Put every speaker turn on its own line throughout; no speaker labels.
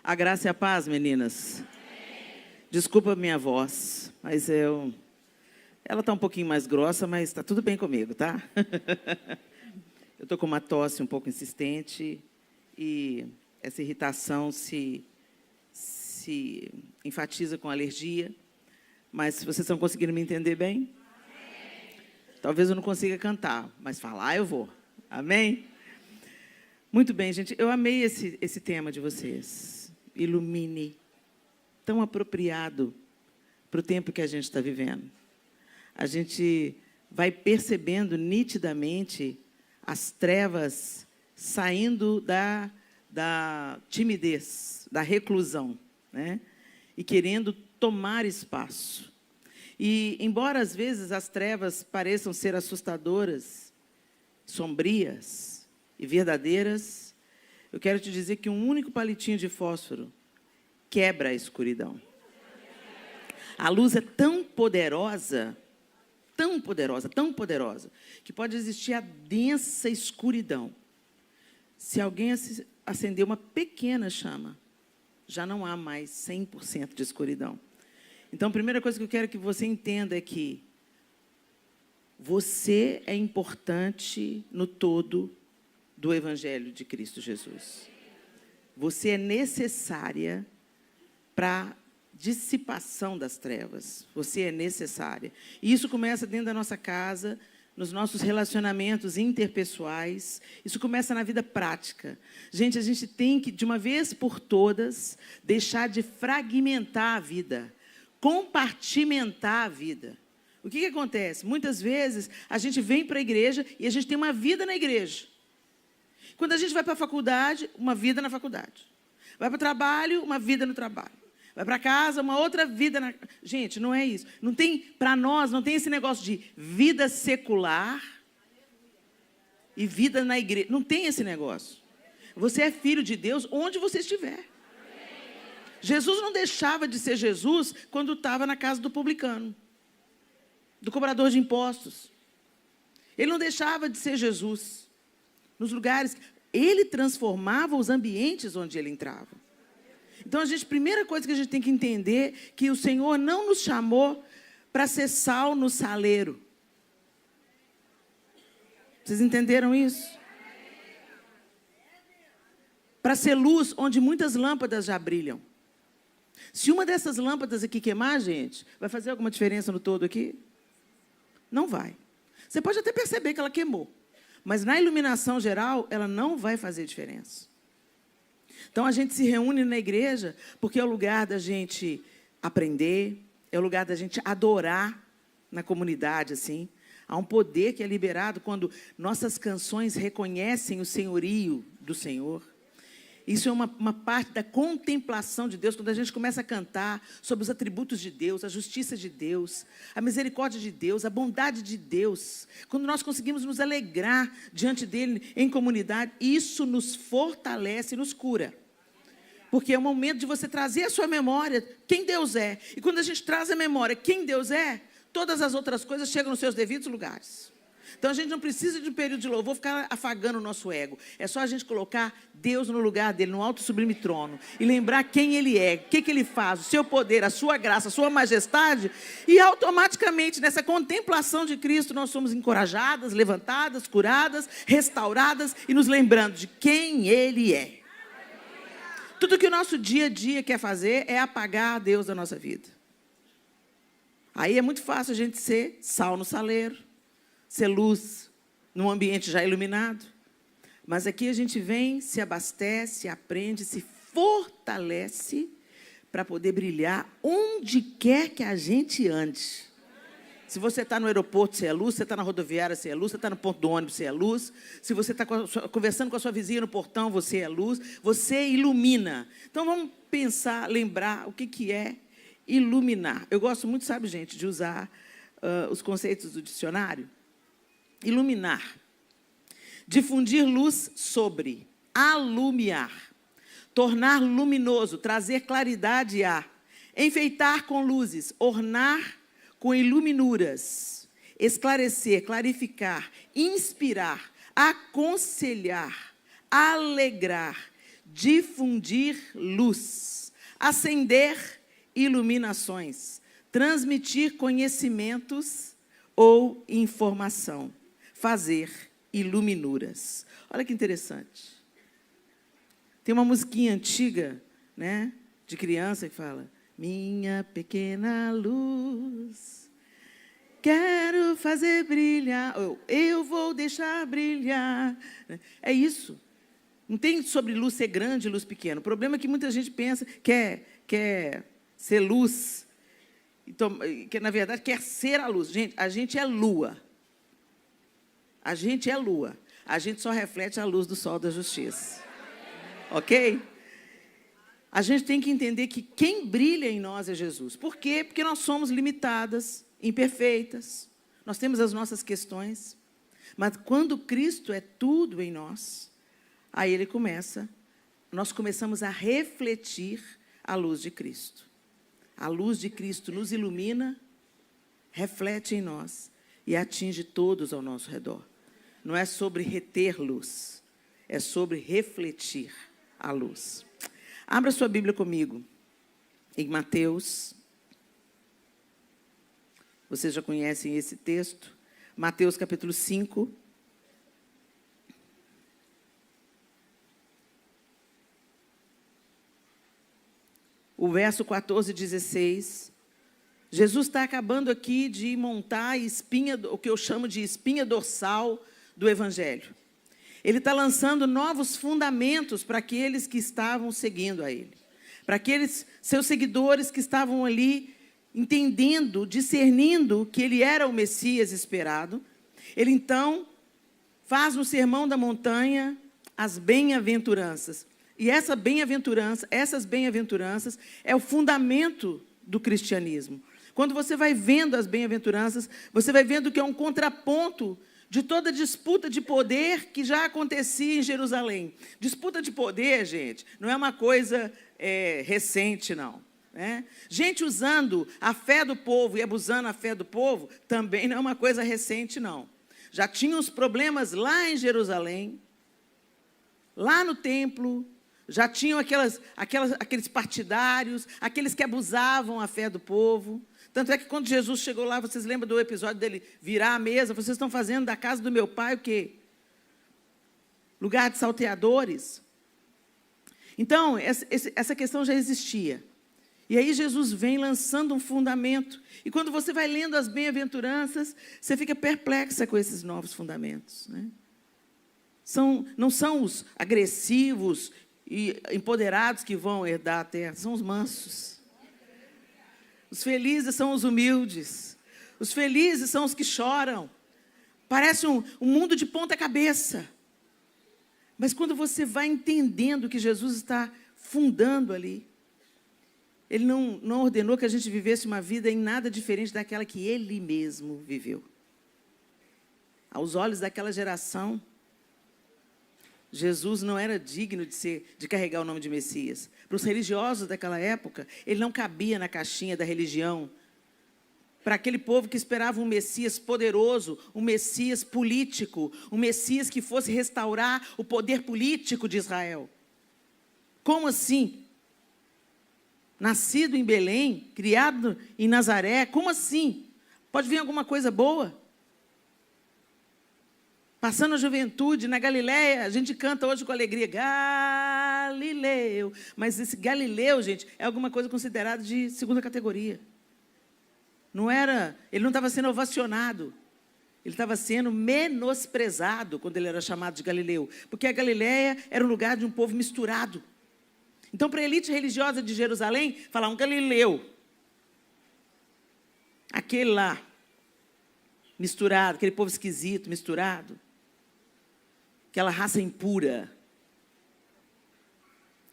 A graça e a paz, meninas. Desculpa a minha voz, mas ela está um pouquinho mais grossa, mas está tudo bem comigo, tá? Eu estou com uma tosse um pouco insistente e essa irritação se enfatiza com alergia. Mas vocês estão conseguindo me entender bem? Talvez eu não consiga cantar, mas falar eu vou. Amém? Muito bem, gente. Eu amei esse tema de vocês. Ilumine. Tão apropriado para o tempo que a gente está vivendo. A gente vai percebendo nitidamente as trevas saindo da timidez, da reclusão, né? E querendo tomar espaço. E, embora às vezes as trevas pareçam ser assustadoras, sombrias e verdadeiras, eu quero te dizer que um único palitinho de fósforo quebra a escuridão. A luz é tão poderosa, que pode existir a densa escuridão. Se alguém acender uma pequena chama, já não há mais 100% de escuridão. Então, a primeira coisa que eu quero que você entenda é que você é importante no todo do Evangelho de Cristo Jesus. Você é necessária para a dissipação das trevas. Você é necessária. E isso começa dentro da nossa casa, nos nossos relacionamentos interpessoais. Isso começa na vida prática. Gente, a gente tem que, de uma vez por todas, deixar de fragmentar a vida, compartimentar a vida. O que acontece? Muitas vezes, a gente vem para a igreja e a gente tem uma vida na igreja. Quando a gente vai para a faculdade, uma vida na faculdade. Vai para o trabalho, uma vida no trabalho. Vai para casa, uma outra vida na... Gente, não é isso. Não tem, para nós, não tem esse negócio de vida secular e vida na igreja. Não tem esse negócio. Você é filho de Deus onde você estiver. Jesus não deixava de ser Jesus quando estava na casa do publicano, do cobrador de impostos. Ele não deixava de ser Jesus nos lugares. Ele transformava os ambientes onde ele entrava. Então, primeira coisa que a gente tem que entender, que o Senhor não nos chamou para ser sal no saleiro. Vocês entenderam isso? Para ser luz onde muitas lâmpadas já brilham. Se uma dessas lâmpadas aqui queimar, gente, vai fazer alguma diferença no todo aqui? Não vai. Você pode até perceber que ela queimou, mas na iluminação geral, ela não vai fazer diferença. Então, a gente se reúne na igreja porque é o lugar da gente aprender, é o lugar da gente adorar na comunidade, assim. Há um poder que é liberado quando nossas canções reconhecem o senhorio do Senhor. Isso é uma parte da contemplação de Deus, quando a gente começa a cantar sobre os atributos de Deus, a justiça de Deus, a misericórdia de Deus, a bondade de Deus. Quando nós conseguimos nos alegrar diante dEle em comunidade, isso nos fortalece e nos cura. Porque é o momento de você trazer à sua memória quem Deus é. E quando a gente traz à memória quem Deus é, todas as outras coisas chegam nos seus devidos lugares. Então, a gente não precisa de um período de louvor ficar afagando o nosso ego. É só a gente colocar Deus no lugar dele, no alto e sublime trono. E lembrar quem ele é, o que ele faz, o seu poder, a sua graça, a sua majestade. E automaticamente, nessa contemplação de Cristo, nós somos encorajadas, levantadas, curadas, restauradas e nos lembrando de quem ele é. Tudo que o nosso dia a dia quer fazer é apagar a Deus da nossa vida. Aí é muito fácil a gente ser sal no saleiro, ser luz num ambiente já iluminado. Mas aqui a gente vem, se abastece, aprende, se fortalece para poder brilhar onde quer que a gente ande. Se você está no aeroporto, você é luz. Se você está na rodoviária, você é luz. Se você está no ponto do ônibus, você é luz. Se você está conversando com a sua vizinha no portão, você é luz. Você ilumina. Então, vamos pensar, lembrar o que é iluminar. Eu gosto muito, sabe, gente, de usar os conceitos do dicionário. Iluminar. Difundir luz sobre. Alumiar. Tornar luminoso. Trazer claridade a. Enfeitar com luzes. Ornar com iluminuras. Esclarecer, clarificar. Inspirar. Aconselhar. Alegrar. difundir luz, acender iluminações, transmitir conhecimentos ou informação, fazer iluminuras. Olha que interessante. Tem uma musiquinha antiga, né, de criança que fala: minha pequena luz, quero fazer brilhar, ou eu vou deixar brilhar. É isso. Não tem sobre luz ser grande e luz pequena. O problema é que muita gente pensa, quer ser luz, então, que na verdade quer ser a luz. Gente, a gente é lua. A gente é lua. A gente só reflete a luz do sol da justiça. Ok? A gente tem que entender que quem brilha em nós é Jesus. Por quê? Porque nós somos limitadas, imperfeitas. Nós temos as nossas questões. Mas quando Cristo é tudo em nós, aí nós começamos a refletir a luz de Cristo. A luz de Cristo nos ilumina, reflete em nós e atinge todos ao nosso redor. Não é sobre reter luz, é sobre refletir a luz. Abra sua Bíblia comigo, em Mateus. Vocês já conhecem esse texto. Mateus capítulo 5. O verso 14 e 16. Jesus está acabando aqui de montar a espinha, o que eu chamo de espinha dorsal do Evangelho. Ele está lançando novos fundamentos para aqueles que estavam seguindo a ele. Para aqueles seus seguidores que estavam ali entendendo, discernindo que ele era o Messias esperado. Ele, então, faz no Sermão da Montanha as bem-aventuranças. E essas bem-aventuranças é o fundamento do cristianismo. Quando você vai vendo as bem-aventuranças, você vai vendo que é um contraponto de toda disputa de poder que já acontecia em Jerusalém. Disputa de poder, gente, não é uma coisa recente, não. Né? Gente usando a fé do povo e abusando a fé do povo também não é uma coisa recente, não. Já tinha os problemas lá em Jerusalém, lá no templo, já tinham aqueles partidários, aqueles que abusavam a fé do povo. Tanto é que quando Jesus chegou lá, vocês lembram do episódio dele virar a mesa? Vocês estão fazendo da casa do meu pai o quê? Lugar de salteadores. Então, essa questão já existia. E aí Jesus vem lançando um fundamento. E quando você vai lendo as bem-aventuranças, você fica perplexa com esses novos fundamentos. Né? Não são os agressivos e empoderados que vão herdar a terra, são os mansos. Os felizes são os humildes. Os felizes são os que choram. Parece um mundo de ponta cabeça. Mas quando você vai entendendo que Jesus está fundando ali, Ele não ordenou que a gente vivesse uma vida em nada diferente daquela que Ele mesmo viveu. Aos olhos daquela geração, Jesus não era digno de carregar o nome de Messias. Para os religiosos daquela época, ele não cabia na caixinha da religião. Para aquele povo que esperava um Messias poderoso, um Messias político, um Messias que fosse restaurar o poder político de Israel. Como assim? Nascido em Belém, criado em Nazaré, como assim? Pode vir alguma coisa boa? Passando a juventude, na Galileia, a gente canta hoje com alegria, Galileu. Mas esse Galileu, gente, é alguma coisa considerada de segunda categoria. Ele não estava sendo ovacionado. Ele estava sendo menosprezado quando ele era chamado de Galileu. Porque a Galileia era um lugar de um povo misturado. Então, para a elite religiosa de Jerusalém, falar um Galileu. Aquele lá, misturado, aquele povo esquisito, misturado. Aquela raça impura.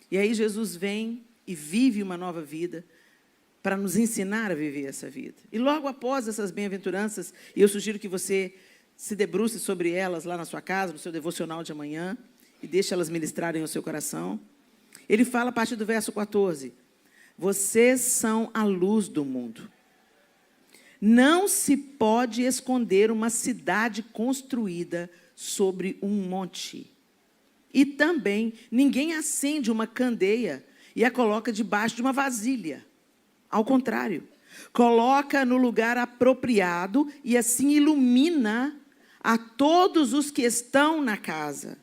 E aí Jesus vem e vive uma nova vida para nos ensinar a viver essa vida. E logo após essas bem-aventuranças, e eu sugiro que você se debruce sobre elas lá na sua casa, no seu devocional de amanhã, e deixe elas ministrarem ao seu coração. Ele fala a partir do verso 14, vocês são a luz do mundo. Não se pode esconder uma cidade construída sobre um monte. E também, ninguém acende uma candeia e a coloca debaixo de uma vasilha. Ao contrário, coloca no lugar apropriado e assim ilumina a todos os que estão na casa.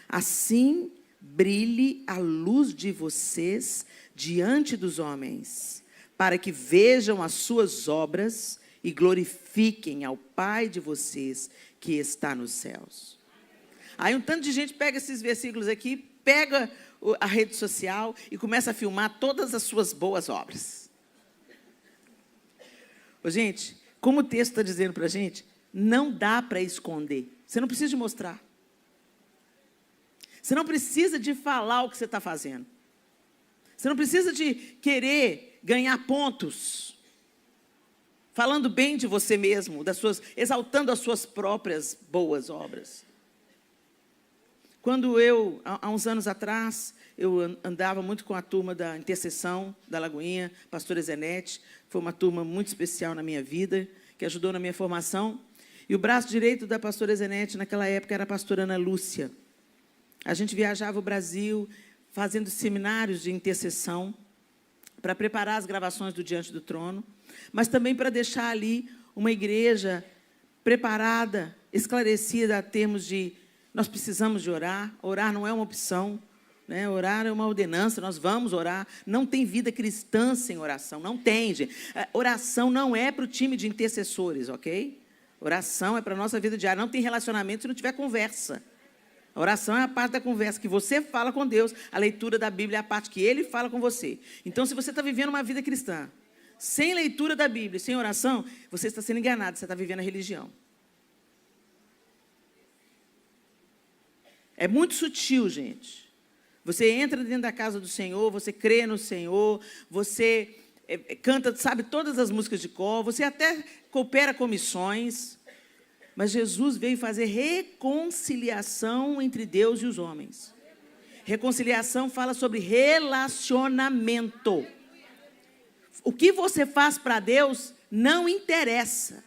Assim, brilhe a luz de vocês diante dos homens, para que vejam as suas obras e glorifiquem ao Pai de vocês que está nos céus. Aí um tanto de gente pega esses versículos aqui, pega a rede social e começa a filmar todas as suas boas obras. Ô, gente, como o texto está dizendo para a gente, não dá para esconder. Você não precisa de mostrar. Você não precisa de falar o que você está fazendo. Você não precisa de querer ganhar pontos, falando bem de você mesmo, exaltando as suas próprias boas obras. Quando há uns anos atrás, eu andava muito com a turma da intercessão da Lagoinha, pastora Zenete, foi uma turma muito especial na minha vida, que ajudou na minha formação. E o braço direito da pastora Zenete, naquela época, era a pastora Ana Lúcia. A gente viajava o Brasil, fazendo seminários de intercessão, para preparar as gravações do Diante do Trono, mas também para deixar ali uma igreja preparada, esclarecida a termos de nós precisamos de orar, orar não é uma opção, né? Orar é uma ordenança, nós vamos orar, não tem vida cristã sem oração, não tem, gente. Oração não é para o time de intercessores, ok? Oração é para a nossa vida diária, não tem relacionamento se não tiver conversa. A oração é a parte da conversa que você fala com Deus, a leitura da Bíblia é a parte que Ele fala com você. Então, se você está vivendo uma vida cristã, sem leitura da Bíblia, sem oração, você está sendo enganado, você está vivendo a religião. É muito sutil, gente. Você entra dentro da casa do Senhor, você crê no Senhor, você canta, sabe, todas as músicas de cor, você até coopera com missões, mas Jesus veio fazer reconciliação entre Deus e os homens. Reconciliação fala sobre relacionamento. O que você faz para Deus não interessa.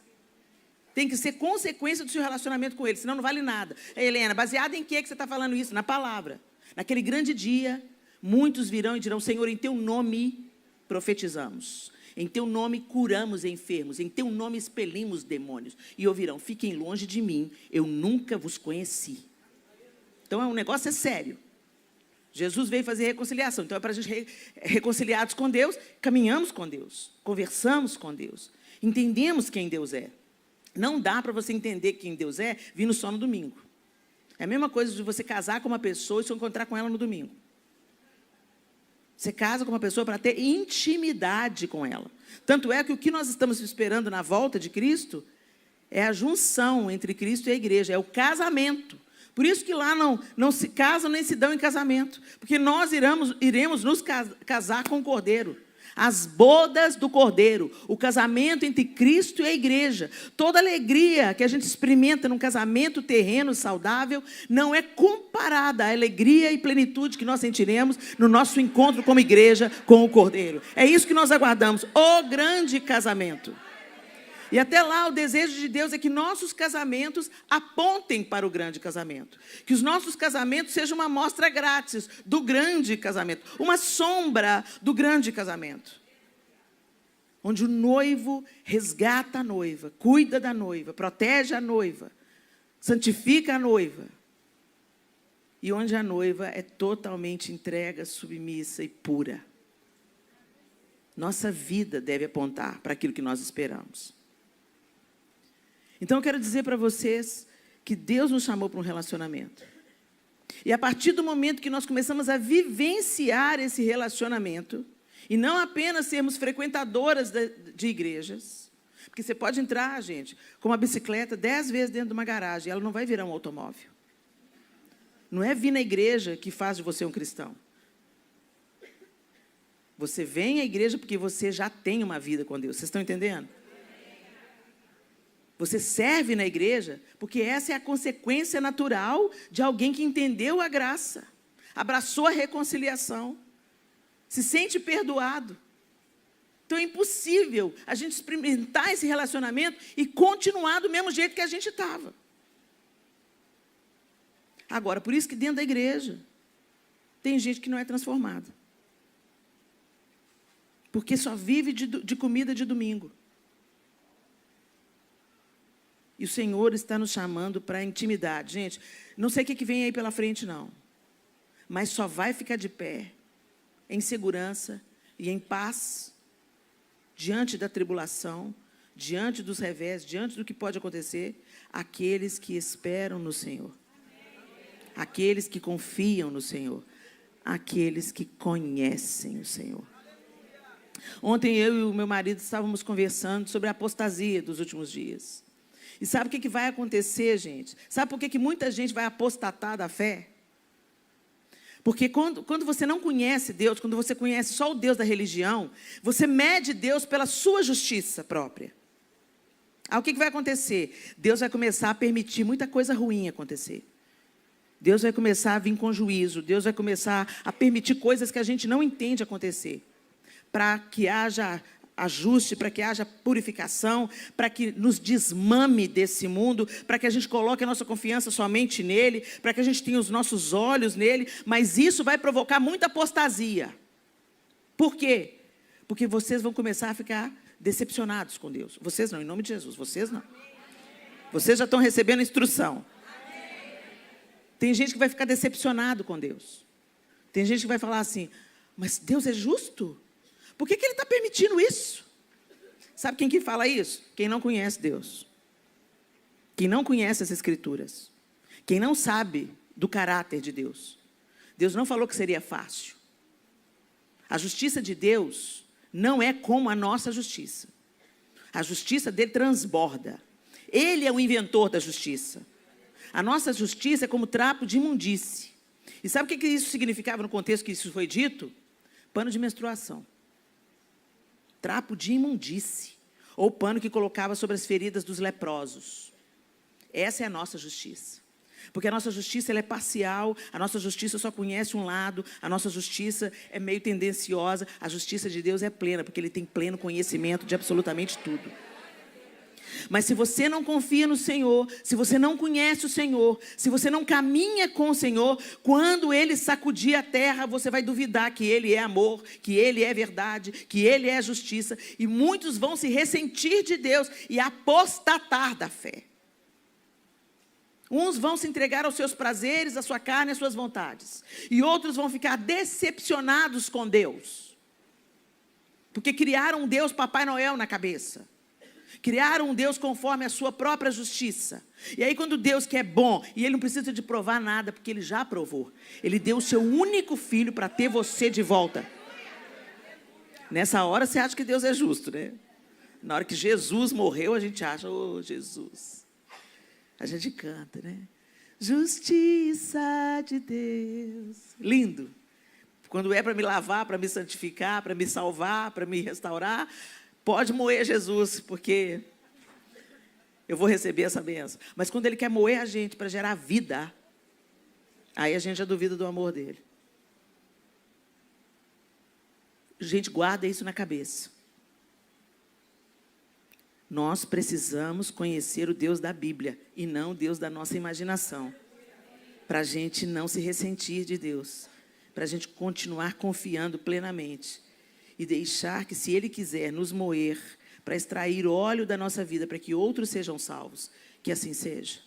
Tem que ser consequência do seu relacionamento com Ele, senão não vale nada. Helena, baseado em que você está falando isso? Na palavra. Naquele grande dia, muitos virão e dirão, Senhor, em Teu nome profetizamos. Em Teu nome curamos enfermos. Em Teu nome expelimos demônios. E ouvirão, fiquem longe de mim, eu nunca vos conheci. Então, o negócio é sério. Jesus veio fazer reconciliação. Então, é para a gente reconciliados com Deus, caminhamos com Deus, conversamos com Deus, entendemos quem Deus é. Não dá para você entender quem Deus é vindo só no domingo. É a mesma coisa de você casar com uma pessoa e se encontrar com ela no domingo. Você casa com uma pessoa para ter intimidade com ela. Tanto é que o que nós estamos esperando na volta de Cristo é a junção entre Cristo e a igreja, é o casamento. Por isso que lá não se casam nem se dão em casamento, porque nós iremos nos casar com o Cordeiro. As bodas do Cordeiro, o casamento entre Cristo e a igreja. Toda alegria que a gente experimenta num casamento terreno, saudável, não é comparada à alegria e plenitude que nós sentiremos no nosso encontro como igreja com o Cordeiro. É isso que nós aguardamos, o grande casamento. E até lá o desejo de Deus é que nossos casamentos apontem para o grande casamento. Que os nossos casamentos sejam uma amostra grátis do grande casamento. Uma sombra do grande casamento. Onde o noivo resgata a noiva, cuida da noiva, protege a noiva, santifica a noiva. E onde a noiva é totalmente entrega, submissa e pura. Nossa vida deve apontar para aquilo que nós esperamos. Então, eu quero dizer para vocês que Deus nos chamou para um relacionamento. E a partir do momento que nós começamos a vivenciar esse relacionamento, e não apenas sermos frequentadoras de igrejas, porque você pode entrar, gente, com uma bicicleta 10 vezes dentro de uma garagem, ela não vai virar um automóvel. Não é vir na igreja que faz de você um cristão. Você vem à igreja porque você já tem uma vida com Deus. Vocês estão entendendo? Você serve na igreja porque essa é a consequência natural de alguém que entendeu a graça, abraçou a reconciliação, se sente perdoado. Então é impossível a gente experimentar esse relacionamento e continuar do mesmo jeito que a gente estava. Agora, por isso que dentro da igreja tem gente que não é transformada. Porque só vive de comida de domingo. E o Senhor está nos chamando para a intimidade. Gente, não sei o que vem aí pela frente, não. Mas só vai ficar de pé, em segurança e em paz, diante da tribulação, diante dos revés, diante do que pode acontecer, aqueles que esperam no Senhor. Aqueles que confiam no Senhor. Aqueles que conhecem o Senhor. Ontem eu e o meu marido estávamos conversando sobre a apostasia dos últimos dias. E sabe o que vai acontecer, gente? Sabe por que muita gente vai apostatar da fé? Porque quando você não conhece Deus, quando você conhece só o Deus da religião, você mede Deus pela sua justiça própria. Aí o que vai acontecer? Deus vai começar a permitir muita coisa ruim acontecer. Deus vai começar a vir com juízo. Deus vai começar a permitir coisas que a gente não entende acontecer. Para que haja ajuste, para que haja purificação, para que nos desmame desse mundo, para que a gente coloque a nossa confiança somente nele, para que a gente tenha os nossos olhos nele, mas isso vai provocar muita apostasia. Por quê? Porque vocês vão começar a ficar decepcionados com Deus. Vocês não, em nome de Jesus, vocês não. Vocês já estão recebendo instrução. Tem gente que vai ficar decepcionado com Deus. Tem gente que vai falar assim, mas Deus é justo? Por que Ele está permitindo isso? Sabe quem que fala isso? Quem não conhece Deus. Quem não conhece as Escrituras. Quem não sabe do caráter de Deus. Deus não falou que seria fácil. A justiça de Deus não é como a nossa justiça. A justiça dele transborda. Ele é o inventor da justiça. A nossa justiça é como trapo de imundície. E sabe o que isso significava no contexto que isso foi dito? Pano de menstruação. Trapo de imundície, ou pano que colocava sobre as feridas dos leprosos. Essa é a nossa justiça. Porque a nossa justiça ela é parcial, a nossa justiça só conhece um lado, a nossa justiça é meio tendenciosa, a justiça de Deus é plena, porque Ele tem pleno conhecimento de absolutamente tudo. Mas se você não confia no Senhor, se você não conhece o Senhor, se você não caminha com o Senhor, quando Ele sacudir a terra, você vai duvidar que Ele é amor, que Ele é verdade, que Ele é justiça. E muitos vão se ressentir de Deus e apostatar da fé. Uns vão se entregar aos seus prazeres, à sua carne, às suas vontades. E outros vão ficar decepcionados com Deus. Porque criaram um Deus Papai Noel na cabeça. Criaram um Deus conforme a sua própria justiça. E aí quando Deus que é bom, e Ele não precisa de provar nada, porque Ele já provou. Ele deu o seu único filho para ter você de volta. Nessa hora você acha que Deus é justo, né? Na hora que Jesus morreu, a gente acha, oh Jesus. A gente canta, né? Justiça de Deus. Lindo. Quando é para me lavar, para me santificar, para me salvar, para me restaurar, pode moer Jesus, porque eu vou receber essa bênção. Mas quando Ele quer moer a gente para gerar vida, aí a gente já duvida do amor dEle. Gente, guarda isso na cabeça. Nós precisamos conhecer o Deus da Bíblia e não o Deus da nossa imaginação. Para a gente não se ressentir de Deus. Para a gente continuar confiando plenamente. E deixar que, se Ele quiser nos moer, para extrair óleo da nossa vida, para que outros sejam salvos, que assim seja.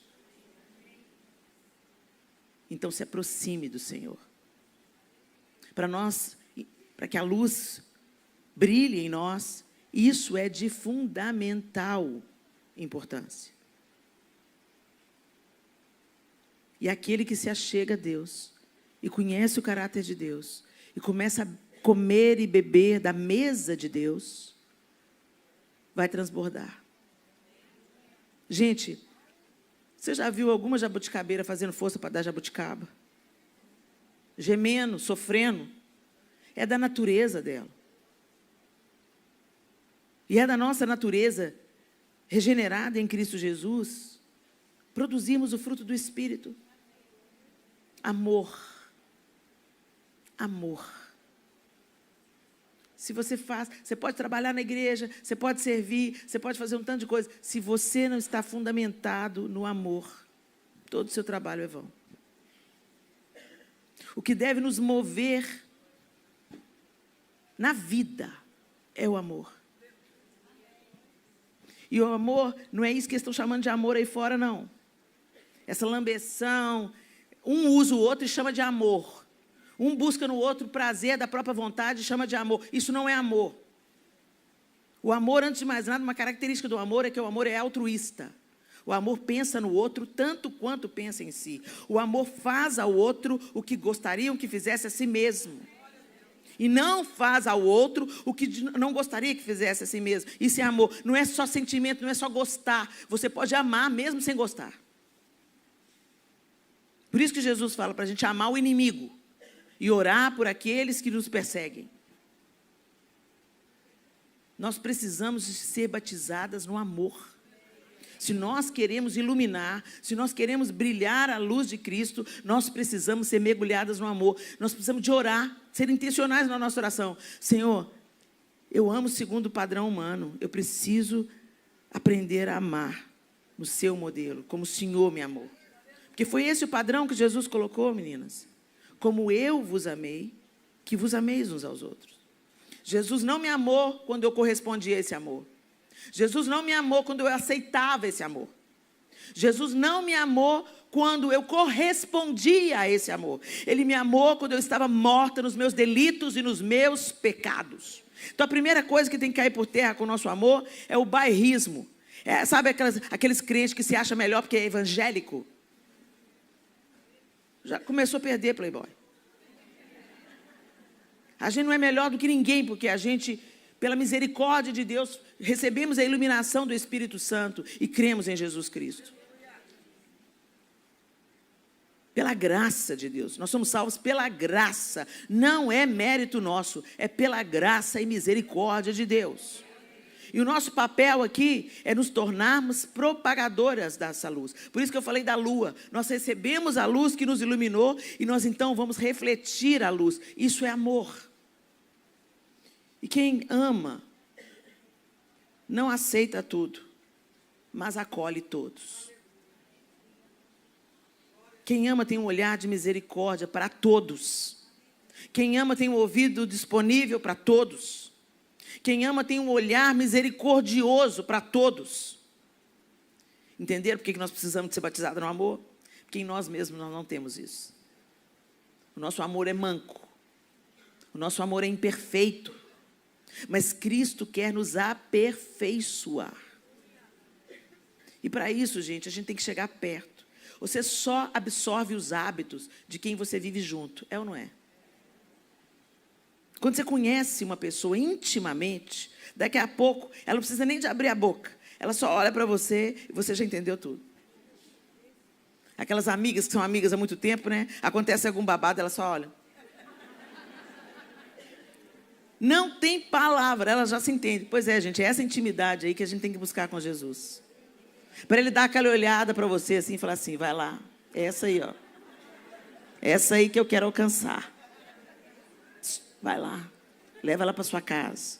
Então se aproxime do Senhor. Para que a luz brilhe em nós, isso é de fundamental importância. E aquele que se achega a Deus, e conhece o caráter de Deus, e começa a comer e beber da mesa de Deus, vai transbordar. Gente, você já viu alguma jabuticabeira fazendo força para dar jabuticaba? Gemendo, sofrendo. É da natureza dela. E é da nossa natureza, regenerada em Cristo Jesus, produzirmos o fruto do Espírito. Amor. Amor. Se você você pode trabalhar na igreja, você pode servir, você pode fazer um tanto de coisa. Se você não está fundamentado no amor, todo o seu trabalho é vão. O que deve nos mover na vida é o amor. E o amor, não é isso que eles estão chamando de amor aí fora, não. Essa lambeção, um usa o outro e chama de amor. Um busca no outro o prazer da própria vontade e chama de amor. Isso não é amor. O amor, antes de mais nada, uma característica do amor é que o amor é altruísta. O amor pensa no outro tanto quanto pensa em si. O amor faz ao outro o que gostariam que fizesse a si mesmo. E não faz ao outro o que não gostaria que fizesse a si mesmo. Isso é amor. Não é só sentimento, não é só gostar. Você pode amar mesmo sem gostar. Por isso que Jesus fala para a gente amar o inimigo e orar por aqueles que nos perseguem. Nós precisamos ser batizadas no amor. Se nós queremos iluminar, se nós queremos brilhar a luz de Cristo, nós precisamos ser mergulhadas no amor. Nós precisamos de orar, ser intencionais na nossa oração. Senhor, eu amo segundo o padrão humano. Eu preciso aprender a amar no seu modelo, como o Senhor me amou. Porque foi esse o padrão que Jesus colocou, meninas. Como eu vos amei, que vos ameis uns aos outros. Jesus não me amou quando eu correspondia a esse amor. Jesus não me amou quando eu aceitava esse amor. Jesus não me amou quando eu correspondia a esse amor. Ele me amou quando eu estava morta nos meus delitos e nos meus pecados. Então, a primeira coisa que tem que cair por terra com o nosso amor é o bairrismo. Sabe aqueles crentes que se acham melhor porque é evangélico? Já começou a perder, playboy. A gente não é melhor do que ninguém, porque a gente, pela misericórdia de Deus, recebemos a iluminação do Espírito Santo e cremos em Jesus Cristo. Pela graça de Deus. Nós somos salvos pela graça. Não é mérito nosso, é pela graça e misericórdia de Deus. E o nosso papel aqui é nos tornarmos propagadoras dessa luz. Por isso que eu falei da lua. Nós recebemos a luz que nos iluminou e nós então vamos refletir a luz. Isso é amor. E quem ama não aceita tudo, mas acolhe todos. Quem ama tem um olhar de misericórdia para todos. Quem ama tem um ouvido disponível para todos. Quem ama tem um olhar misericordioso para todos. Entenderam por que nós precisamos de ser batizados no amor? Porque em nós mesmos nós não temos isso. O nosso amor é manco. O nosso amor é imperfeito. Mas Cristo quer nos aperfeiçoar. E para isso, gente, a gente tem que chegar perto. Você só absorve os hábitos de quem você vive junto, é ou não é? Quando você conhece uma pessoa intimamente, daqui a pouco, ela não precisa nem de abrir a boca. Ela só olha para você e você já entendeu tudo. Aquelas amigas que são amigas há muito tempo, né? Acontece algum babado, ela só olha. Não tem palavra, ela já se entende. Pois é, gente, é essa intimidade aí que a gente tem que buscar com Jesus. Para ele dar aquela olhada para você assim e falar assim, vai lá, é essa aí, ó. Essa aí que eu quero alcançar. Vai lá, leva ela para sua casa.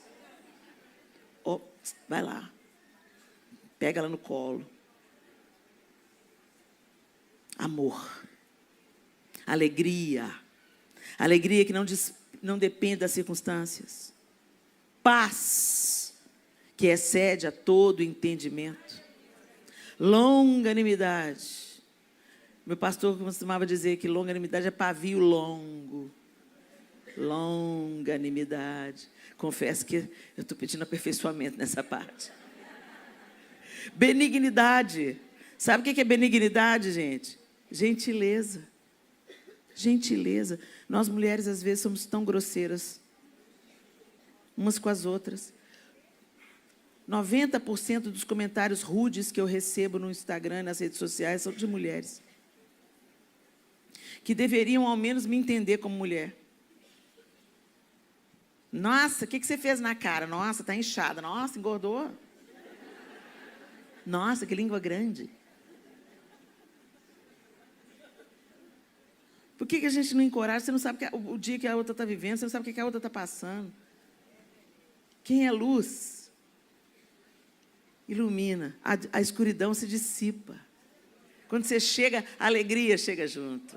Oh, vai lá, pega ela no colo. Amor, alegria, alegria que não depende das circunstâncias. Paz, que excede a todo entendimento. Longanimidade. Meu pastor costumava dizer que longanimidade é pavio longo. Longanimidade. Confesso que eu estou pedindo aperfeiçoamento nessa parte. Benignidade. Sabe o que é benignidade, gente? Gentileza. Gentileza. Nós mulheres, às vezes, somos tão grosseiras umas com as outras. 90% dos comentários rudes que eu recebo no Instagram e nas redes sociais são de mulheres. Que deveriam, ao menos, me entender como mulher. Nossa, o que você fez na cara? Nossa, está inchada. Nossa, engordou. Nossa, que língua grande. Por que a gente não encoraja? Você não sabe o dia que a outra está vivendo, você não sabe o que a outra está passando. Quem é luz, ilumina. A escuridão se dissipa. Quando você chega, a alegria chega junto.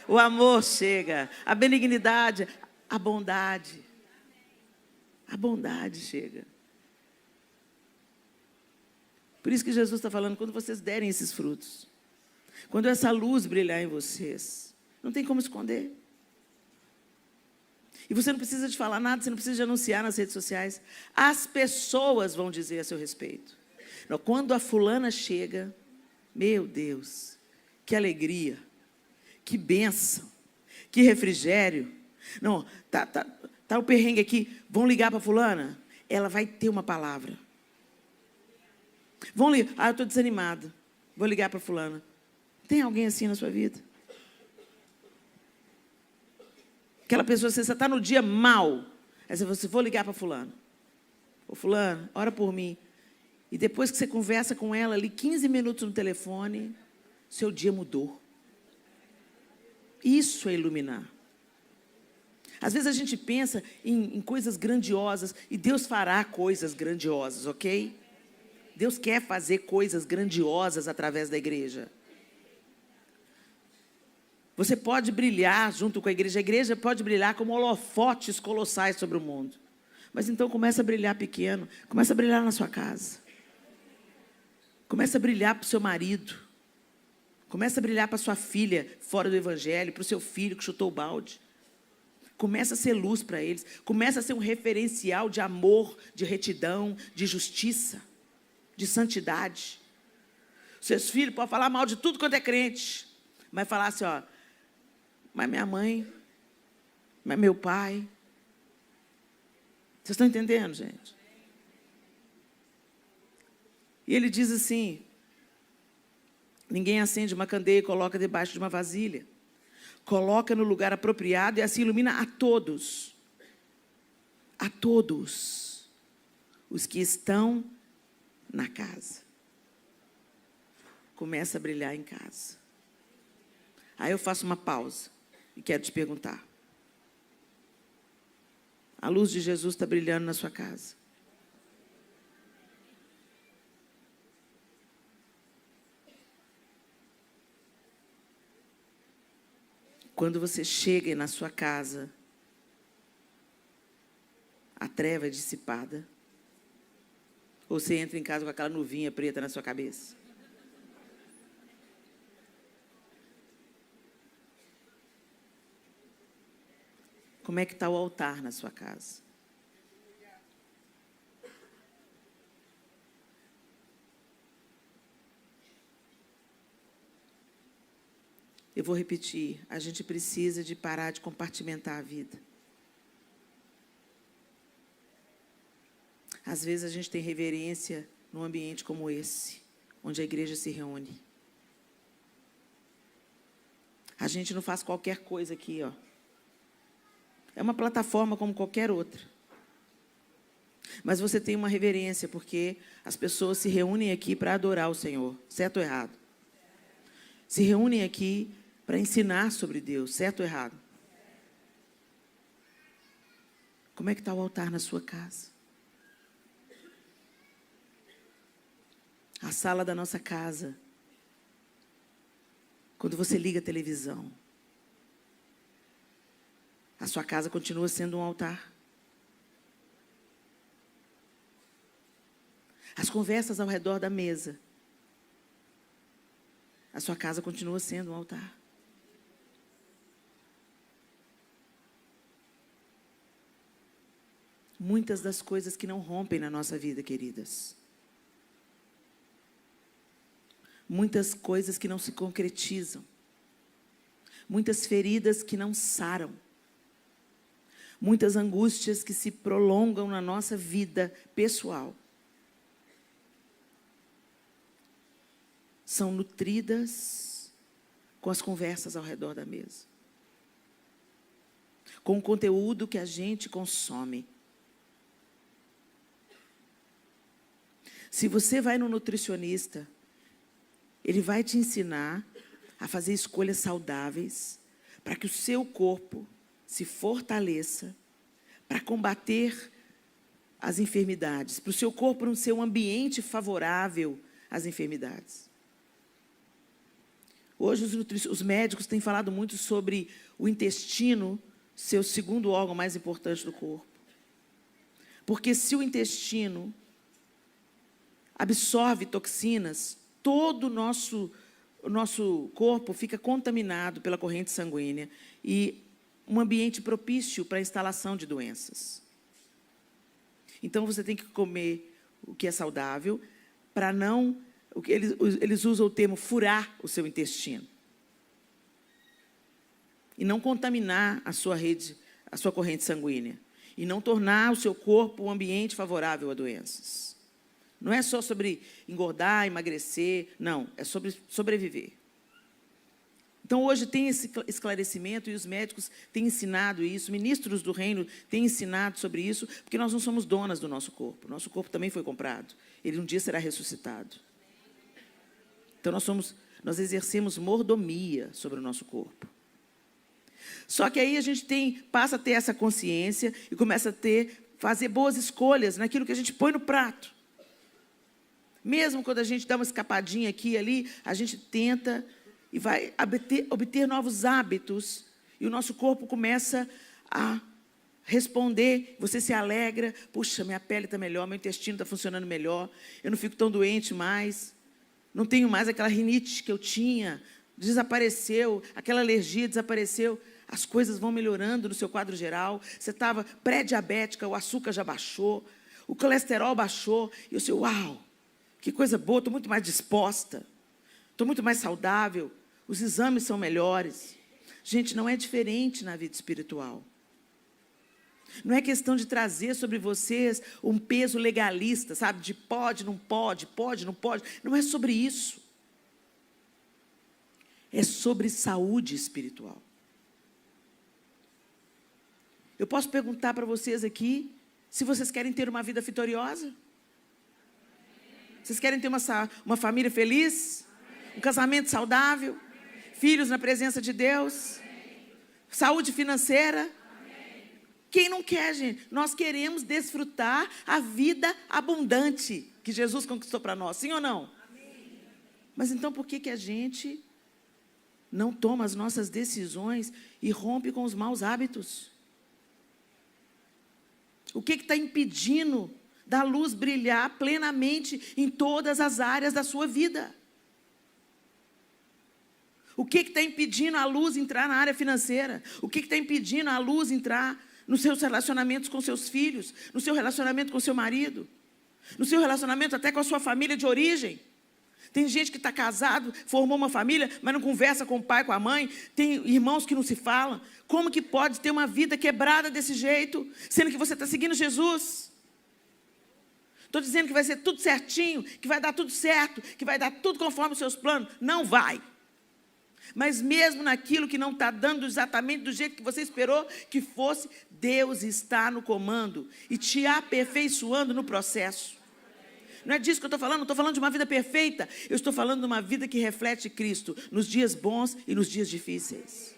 O amor chega, a benignidade, a bondade. A bondade chega. Por isso que Jesus está falando, quando vocês derem esses frutos, quando essa luz brilhar em vocês, não tem como esconder. E você não precisa de falar nada, você não precisa de anunciar nas redes sociais. As pessoas vão dizer a seu respeito. Quando a fulana chega, meu Deus, que alegria, que bênção, que refrigério. Não, tá o perrengue aqui, vão ligar para fulana, ela vai ter uma palavra. Vão ligar, eu estou desanimado, vou ligar para fulana. Tem alguém assim na sua vida? Aquela pessoa, você está no dia mal, aí você vou ligar para fulano. Ô fulano, ora por mim. E depois que você conversa com ela ali 15 minutos no telefone, seu dia mudou. Isso é iluminar. Às vezes a gente pensa em coisas grandiosas, e Deus fará coisas grandiosas, ok? Deus quer fazer coisas grandiosas através da igreja. Você pode brilhar junto com a igreja pode brilhar como holofotes colossais sobre o mundo. Mas então começa a brilhar pequeno, começa a brilhar na sua casa. Começa a brilhar para o seu marido. Começa a brilhar para sua filha fora do evangelho, para o seu filho que chutou o balde. Começa a ser luz para eles. Começa a ser um referencial de amor, de retidão, de justiça, de santidade. Seus filhos podem falar mal de tudo quanto é crente, mas falar assim, ó, mas minha mãe, mas meu pai. Vocês estão entendendo, gente? E ele diz assim, ninguém acende uma candeia e coloca debaixo de uma vasilha. Coloca no lugar apropriado e assim ilumina a todos. A todos os que estão na casa. Começa a brilhar em casa. Aí eu faço uma pausa e quero te perguntar. A luz de Jesus está brilhando na sua casa? Quando você chega na sua casa, a treva é dissipada? Ou você entra em casa com aquela nuvinha preta na sua cabeça? Como é que está o altar na sua casa? Eu vou repetir, a gente precisa de parar de compartimentar a vida. Às vezes a gente tem reverência num ambiente como esse, onde a igreja se reúne. A gente não faz qualquer coisa aqui, ó. É uma plataforma como qualquer outra. Mas você tem uma reverência, porque as pessoas se reúnem aqui para adorar o Senhor, certo ou errado? Se reúnem aqui para ensinar sobre Deus, certo ou errado? Como é que está o altar na sua casa? A sala da nossa casa. Quando você liga a televisão, a sua casa continua sendo um altar. As conversas ao redor da mesa, a sua casa continua sendo um altar. Muitas das coisas que não rompem na nossa vida, queridas. Muitas coisas que não se concretizam. Muitas feridas que não saram. Muitas angústias que se prolongam na nossa vida pessoal. São nutridas com as conversas ao redor da mesa. Com o conteúdo que a gente consome. Se você vai no nutricionista, ele vai te ensinar a fazer escolhas saudáveis para que o seu corpo se fortaleça para combater as enfermidades, para o seu corpo não ser um ambiente favorável às enfermidades. Hoje os médicos têm falado muito sobre o intestino ser o segundo órgão mais importante do corpo. Porque se o intestino absorve toxinas, todo o nosso corpo fica contaminado pela corrente sanguínea e um ambiente propício para a instalação de doenças. Então, você tem que comer o que é saudável para não... Eles usam o termo furar o seu intestino. E não contaminar a sua rede, a sua corrente sanguínea. E não tornar o seu corpo um ambiente favorável a doenças. Não é só sobre engordar, emagrecer, não. É sobre sobreviver. Então, hoje tem esse esclarecimento e os médicos têm ensinado isso, ministros do reino têm ensinado sobre isso, porque nós não somos donas do nosso corpo. Nosso corpo também foi comprado. Ele um dia será ressuscitado. Então, nós exercemos mordomia sobre o nosso corpo. Só que aí a gente passa a ter essa consciência e começa a fazer boas escolhas naquilo que a gente põe no prato. Mesmo quando a gente dá uma escapadinha aqui e ali, a gente tenta e vai obter novos hábitos. E o nosso corpo começa a responder, você se alegra, puxa, minha pele está melhor, meu intestino está funcionando melhor, eu não fico tão doente mais, não tenho mais aquela rinite que eu tinha, desapareceu, aquela alergia desapareceu, as coisas vão melhorando no seu quadro geral, você estava pré-diabética, o açúcar já baixou, o colesterol baixou, e eu sei, uau, que coisa boa, estou muito mais disposta, estou muito mais saudável, os exames são melhores. Gente, não é diferente na vida espiritual. Não é questão de trazer sobre vocês um peso legalista, sabe? De pode, não pode, pode, não pode. Não é sobre isso. É sobre saúde espiritual. Eu posso perguntar para vocês aqui, se vocês querem ter uma vida vitoriosa? Vocês querem ter uma família feliz? Um casamento saudável? Filhos na presença de Deus? Saúde financeira? Quem não quer, gente? Nós queremos desfrutar a vida abundante que Jesus conquistou para nós, sim ou não? Amém. Mas então por que a gente não toma as nossas decisões e rompe com os maus hábitos? O que está impedindo da luz brilhar plenamente em todas as áreas da sua vida? O que está impedindo a luz entrar na área financeira? O que está impedindo a luz entrar nos seus relacionamentos com seus filhos, no seu relacionamento com seu marido, no seu relacionamento até com a sua família de origem? Tem gente que está casado, formou uma família, mas não conversa com o pai, com a mãe. Tem irmãos que não se falam. Como que pode ter uma vida quebrada desse jeito, sendo que você está seguindo Jesus? Estou dizendo que vai ser tudo certinho, que vai dar tudo certo, que vai dar tudo conforme os seus planos. Não vai. Mas mesmo naquilo que não está dando exatamente do jeito que você esperou que fosse, Deus está no comando e te aperfeiçoando no processo. Não é disso que eu estou falando, não estou falando de uma vida perfeita. Eu estou falando de uma vida que reflete Cristo nos dias bons e nos dias difíceis.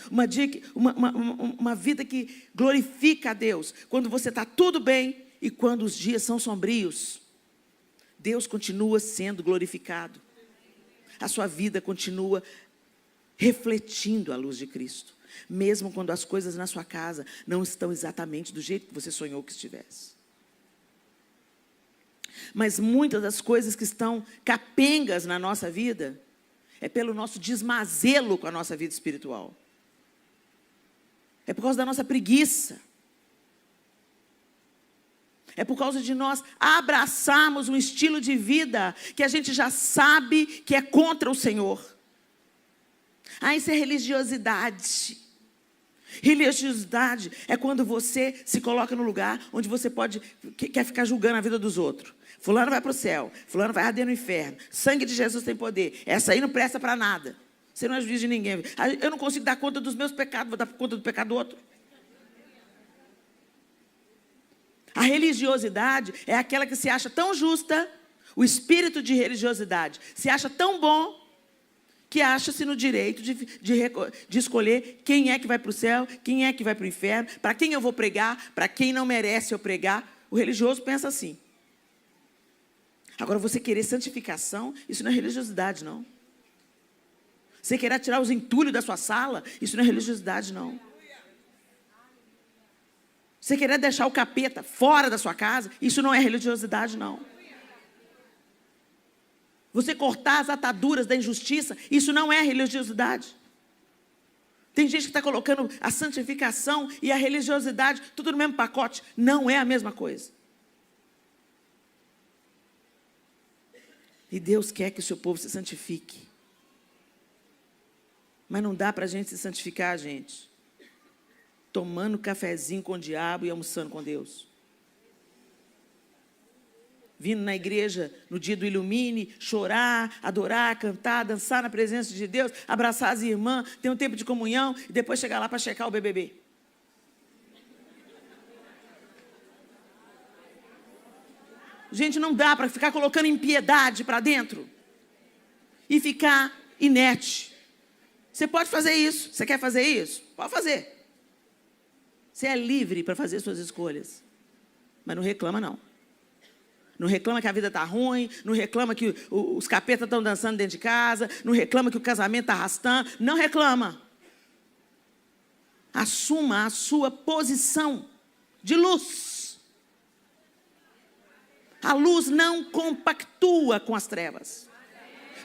Uma vida que glorifica a Deus quando você está tudo bem e quando os dias são sombrios. Deus continua sendo glorificado. A sua vida continua refletindo a luz de Cristo, mesmo quando as coisas na sua casa não estão exatamente do jeito que você sonhou que estivesse. Mas muitas das coisas que estão capengas na nossa vida é pelo nosso desmazelo com a nossa vida espiritual. É por causa da nossa preguiça. É por causa de nós abraçarmos um estilo de vida que a gente já sabe que é contra o Senhor. Isso é religiosidade. Religiosidade é quando você se coloca no lugar onde você quer ficar julgando a vida dos outros. Fulano vai para o céu, fulano vai arder no inferno. Sangue de Jesus tem poder. Essa aí não presta para nada. Você não é juiz de ninguém. Eu não consigo dar conta dos meus pecados, vou dar conta do pecado do outro. A religiosidade é aquela que se acha tão justa, o espírito de religiosidade se acha tão bom, que acha-se no direito de escolher quem é que vai para o céu, quem é que vai para o inferno, para quem eu vou pregar, para quem não merece eu pregar. O religioso pensa assim. Agora, você querer santificação, isso não é religiosidade, não. Você querer tirar os entulhos da sua sala, isso não é religiosidade, não. Você querer deixar o capeta fora da sua casa, isso não é religiosidade, não. Você cortar as ataduras da injustiça, isso não é religiosidade. Tem gente que está colocando a santificação e a religiosidade tudo no mesmo pacote. Não é a mesma coisa. E Deus quer que o seu povo se santifique. Mas não dá para a gente se santificar, gente, tomando cafezinho com o diabo e almoçando com Deus. Vindo na igreja no dia do Ilumine, chorar, adorar, cantar, dançar na presença de Deus, abraçar as irmãs, ter um tempo de comunhão e depois chegar lá para checar o BBB. Gente, não dá para ficar colocando impiedade para dentro e ficar inerte. Você pode fazer isso. Você quer fazer isso? Pode fazer. Você é livre para fazer suas escolhas. Mas não reclama, não. Não reclama que a vida está ruim, não reclama que os capetas estão dançando dentro de casa, não reclama que o casamento está arrastando, não reclama. Assuma a sua posição de luz. A luz não compactua com as trevas.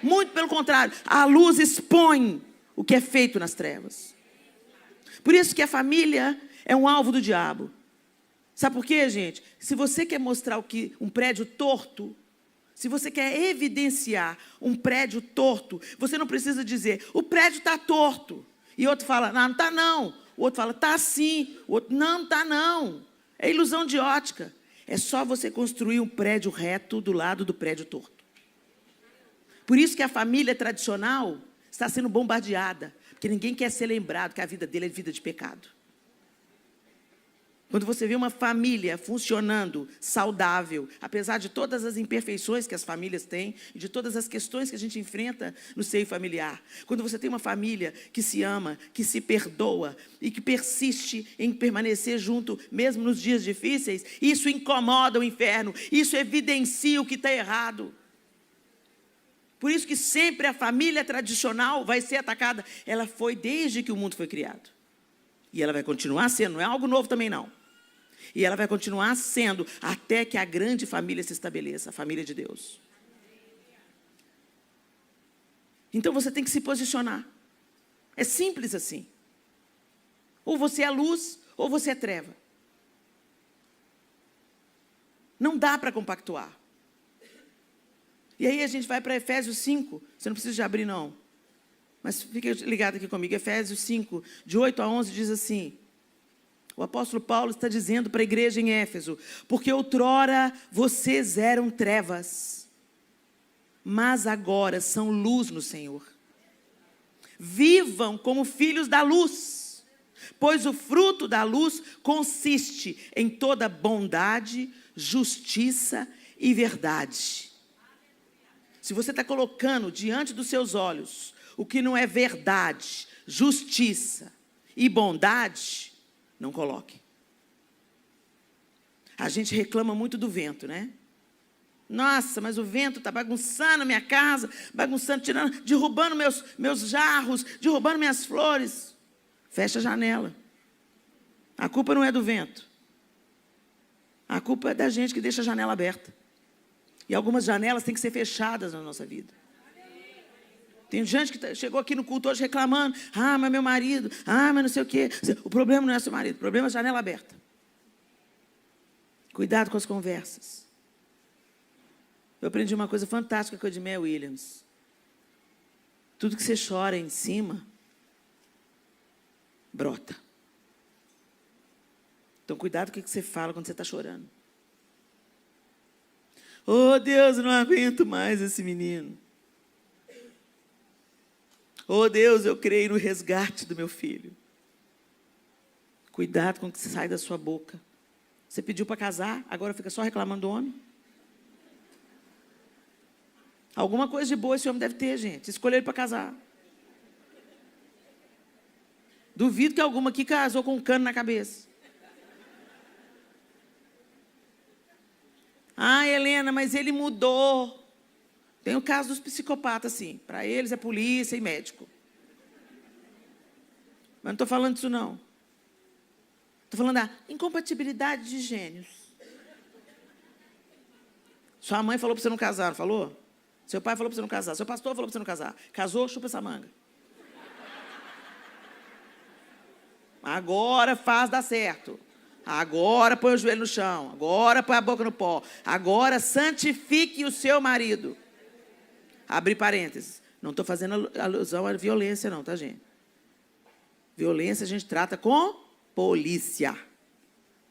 Muito pelo contrário, a luz expõe o que é feito nas trevas. Por isso que a família é um alvo do diabo. Sabe por quê, gente? Se você quer mostrar um prédio torto, se você quer evidenciar um prédio torto, você não precisa dizer, o prédio está torto. E outro fala, não está não. O outro fala, está sim. O outro, não está não. É ilusão de ótica. É só você construir um prédio reto do lado do prédio torto. Por isso que a família tradicional está sendo bombardeada. Porque ninguém quer ser lembrado que a vida dele é vida de pecado. Quando você vê uma família funcionando, saudável, apesar de todas as imperfeições que as famílias têm e de todas as questões que a gente enfrenta no seio familiar. Quando você tem uma família que se ama, que se perdoa e que persiste em permanecer junto, mesmo nos dias difíceis, isso incomoda o inferno, isso evidencia o que está errado. Por isso que sempre a família tradicional vai ser atacada. Ela foi desde que o mundo foi criado. E ela vai continuar sendo, não é algo novo também não. E ela vai continuar sendo até que a grande família se estabeleça, a família de Deus. Então você tem que se posicionar. É simples assim. Ou você é luz, ou você é treva. Não dá para compactuar. E aí a gente vai para Efésios 5. Você não precisa de abrir, não. Mas fique ligado aqui comigo. Efésios 5, de 8 a 11, diz assim. O apóstolo Paulo está dizendo para a igreja em Éfeso, porque outrora vocês eram trevas, mas agora são luz no Senhor. Vivam como filhos da luz, pois o fruto da luz consiste em toda bondade, justiça e verdade. Se você está colocando diante dos seus olhos o que não é verdade, justiça e bondade, não coloque. A gente reclama muito do vento, né? Nossa, mas o vento está bagunçando a minha casa, bagunçando, tirando, derrubando meus jarros, derrubando minhas flores. Fecha a janela. A culpa não é do vento. A culpa é da gente que deixa a janela aberta. E algumas janelas têm que ser fechadas na nossa vida. Tem gente que chegou aqui no culto hoje reclamando. Ah, mas meu marido. Ah, mas não sei o quê. O problema não é seu marido. O problema é a janela aberta. Cuidado com as conversas. Eu aprendi uma coisa fantástica com a Edmé Williams. Tudo que você chora em cima, brota. Então, cuidado com o que você fala quando você está chorando. Oh, Deus, eu não aguento mais esse menino. Oh, Deus, eu creio no resgate do meu filho. Cuidado com o que sai da sua boca. Você pediu para casar, agora fica só reclamando do homem? Alguma coisa de boa esse homem deve ter, gente. Escolheu ele para casar. Duvido que alguma aqui casou com um cano na cabeça. Ah, Helena, mas ele mudou. Tem o caso dos psicopatas, sim. Para eles é polícia e médico. Mas não estou falando disso, não. Estou falando da incompatibilidade de gênios. Sua mãe falou para você não casar, não falou? Seu pai falou para você não casar. Seu pastor falou para você não casar. Casou, chupa essa manga. Agora faz dar certo. Agora põe o joelho no chão. Agora põe a boca no pó. Agora santifique o seu marido. Abre parênteses. Não estou fazendo alusão à violência, não, tá, gente? Violência a gente trata com polícia.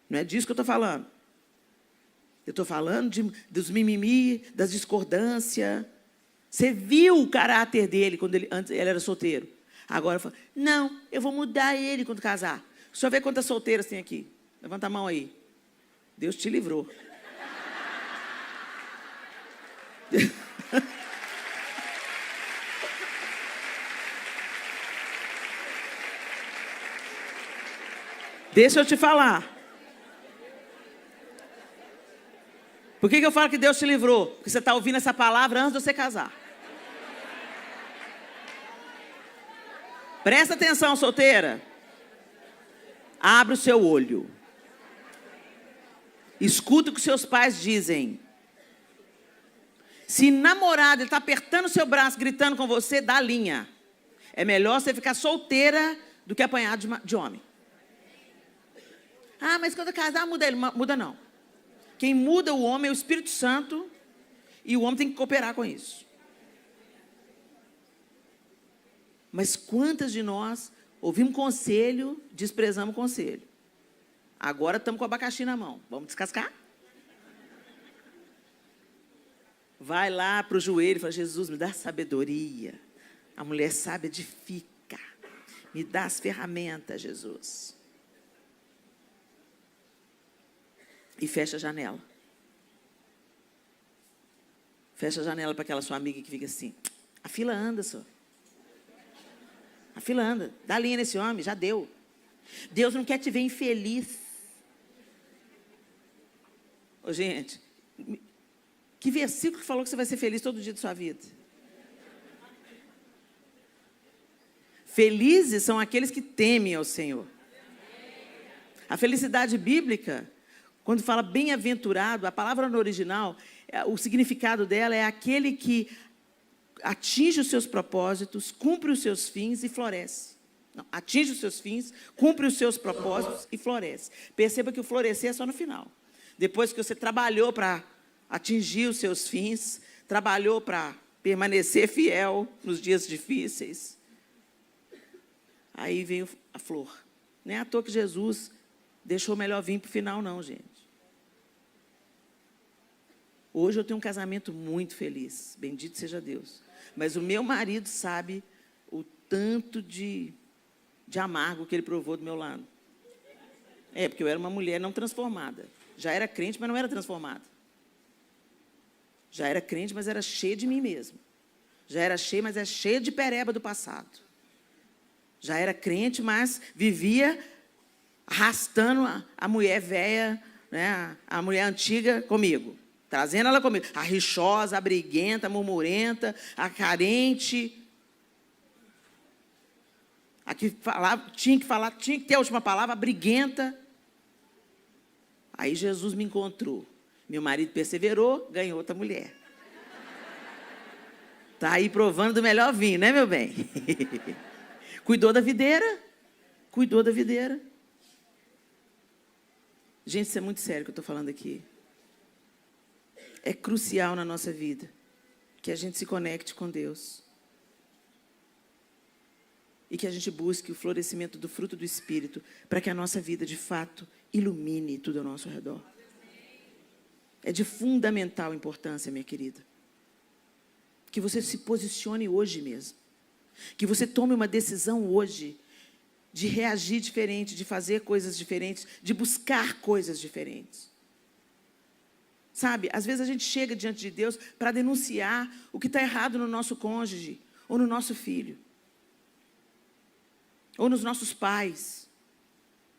Não é disso que eu estou falando. Eu estou falando dos mimimi, das discordâncias. Você viu o caráter dele quando antes ele era solteiro. Agora fala, não, eu vou mudar ele quando casar. Deixa eu ver quantas solteiras tem aqui. Levanta a mão aí. Deus te livrou. Deixa eu te falar. Por que eu falo que Deus te livrou? Porque você está ouvindo essa palavra antes de você casar. Presta atenção, solteira. Abre o seu olho. Escuta o que seus pais dizem. Se namorado está apertando o seu braço, gritando com você, dá linha. É melhor você ficar solteira do que apanhar de homem. Ah, mas quando eu casar, muda ele. Muda não. Quem muda o homem é o Espírito Santo e o homem tem que cooperar com isso. Mas quantas de nós ouvimos conselho, desprezamos conselho? Agora estamos com o abacaxi na mão. Vamos descascar? Vai lá para o joelho e fala, Jesus, me dá sabedoria. A mulher sábia edifica. Me dá as ferramentas, Jesus. E fecha a janela. Fecha a janela para aquela sua amiga que fica assim. A fila anda, só. A fila anda. Dá linha nesse homem, já deu. Deus não quer te ver infeliz. Ô, gente, que versículo que falou que você vai ser feliz todo dia da sua vida? Felizes são aqueles que temem ao Senhor. A felicidade bíblica, quando fala bem-aventurado, a palavra no original, o significado dela é aquele que atinge os seus propósitos, cumpre os seus fins e floresce. Não, atinge os seus fins, cumpre os seus propósitos e floresce. Perceba que o florescer é só no final. Depois que você trabalhou para atingir os seus fins, trabalhou para permanecer fiel nos dias difíceis, aí vem a flor. Não é à toa que Jesus deixou o melhor vir para o final, não, gente. Hoje eu tenho um casamento muito feliz, bendito seja Deus. Mas o meu marido sabe o tanto de amargo que ele provou do meu lado. É, porque eu era uma mulher não transformada. Já era crente, mas não era transformada. Já era crente, mas era cheia de mim mesmo. Já era cheia, mas é cheia de pereba do passado. Já era crente, mas vivia arrastando a mulher velha, né, a mulher antiga comigo. Trazendo ela comigo. A rixosa, a briguenta, a murmurenta, a carente. A que falava, tinha que ter a última palavra, a briguenta. Aí Jesus me encontrou. Meu marido perseverou, ganhou outra mulher. Está aí provando do melhor vinho, né, meu bem? Cuidou da videira. Cuidou da videira. Gente, isso é muito sério que eu estou falando aqui. É crucial na nossa vida que a gente se conecte com Deus. E que a gente busque o florescimento do fruto do Espírito para que a nossa vida, de fato, ilumine tudo ao nosso redor. É de fundamental importância, minha querida, que você se posicione hoje mesmo. Que você tome uma decisão hoje de reagir diferente, de fazer coisas diferentes, de buscar coisas diferentes. Sabe, às vezes a gente chega diante de Deus para denunciar o que está errado no nosso cônjuge, ou no nosso filho, ou nos nossos pais,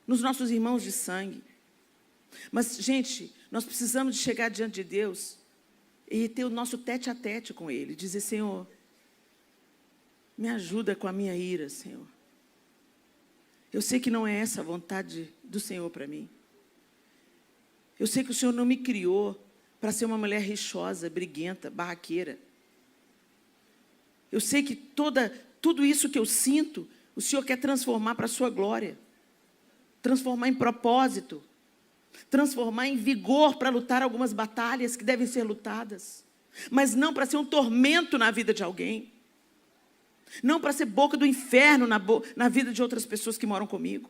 nos nossos irmãos de sangue. Mas, gente, nós precisamos de chegar diante de Deus e ter o nosso tete a tete com Ele, dizer, Senhor, me ajuda com a minha ira, Senhor. Eu sei que não é essa a vontade do Senhor para mim. Eu sei que o Senhor não me criou para ser uma mulher rixosa, briguenta, barraqueira. Eu sei que tudo isso que eu sinto, o Senhor quer transformar para a sua glória. Transformar em propósito. Transformar em vigor para lutar algumas batalhas que devem ser lutadas. Mas não para ser um tormento na vida de alguém. Não para ser boca do inferno na vida de outras pessoas que moram comigo.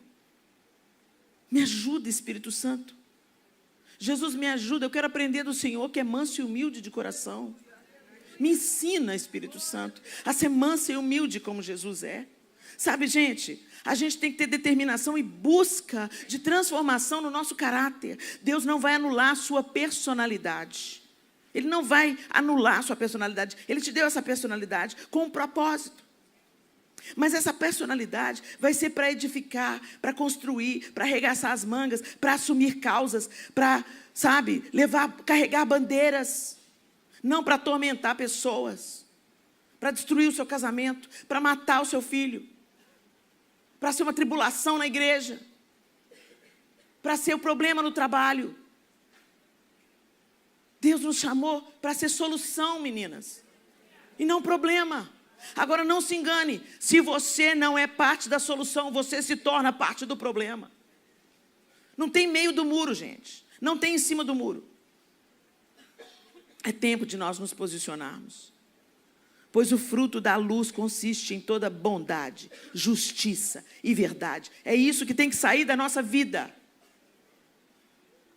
Me ajuda, Espírito Santo. Jesus, me ajuda. Eu quero aprender do Senhor, que é manso e humilde de coração. Me ensina, Espírito Santo, a ser mansa e humilde como Jesus é. Sabe, gente, a gente tem que ter determinação e busca de transformação no nosso caráter. Deus não vai anular a sua personalidade. Ele não vai anular a sua personalidade. Ele te deu essa personalidade com um propósito. Mas essa personalidade vai ser para edificar, para construir, para arregaçar as mangas, para assumir causas, para, sabe, carregar bandeiras. Não para atormentar pessoas, para destruir o seu casamento, para matar o seu filho, para ser uma tribulação na igreja, para ser o problema no trabalho. Deus nos chamou para ser solução, meninas, e não problema. Agora não se engane, se você não é parte da solução, você se torna parte do problema. Não tem meio do muro, gente, não tem em cima do muro. É tempo de nós nos posicionarmos. Pois o fruto da luz consiste em toda bondade, justiça e verdade. É isso que tem que sair da nossa vida.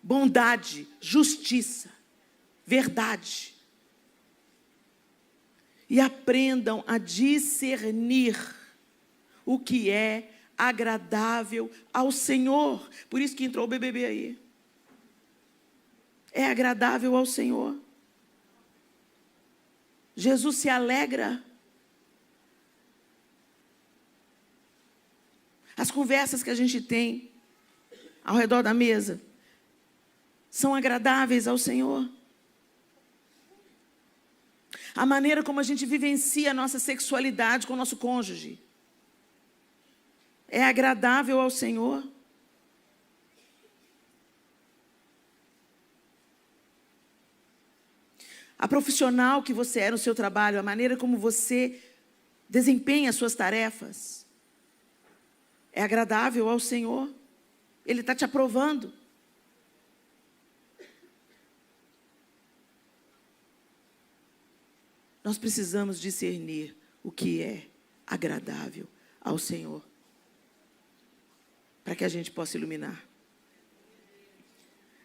Bondade, justiça, verdade. E aprendam a discernir o que é agradável ao Senhor. Por isso que entrou o BBB aí. É agradável ao Senhor. Jesus se alegra. As conversas que a gente tem ao redor da mesa são agradáveis ao Senhor. A maneira como a gente vivencia a nossa sexualidade com o nosso cônjuge é agradável ao Senhor. A profissional que você é no seu trabalho, a maneira como você desempenha as suas tarefas, é agradável ao Senhor. Ele está te aprovando. Nós precisamos discernir o que é agradável ao Senhor, para que a gente possa iluminar.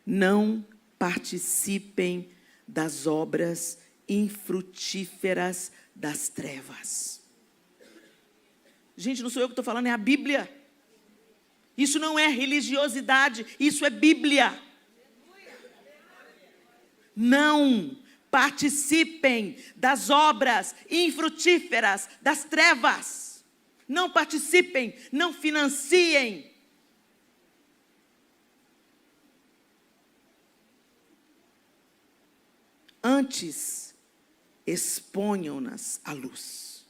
Não participem das obras infrutíferas das trevas. Gente, não sou eu que estou falando, é a Bíblia. Isso não é religiosidade, isso é Bíblia. Não participem das obras infrutíferas das trevas. Não participem, não financiem. Antes, exponham-nas à luz.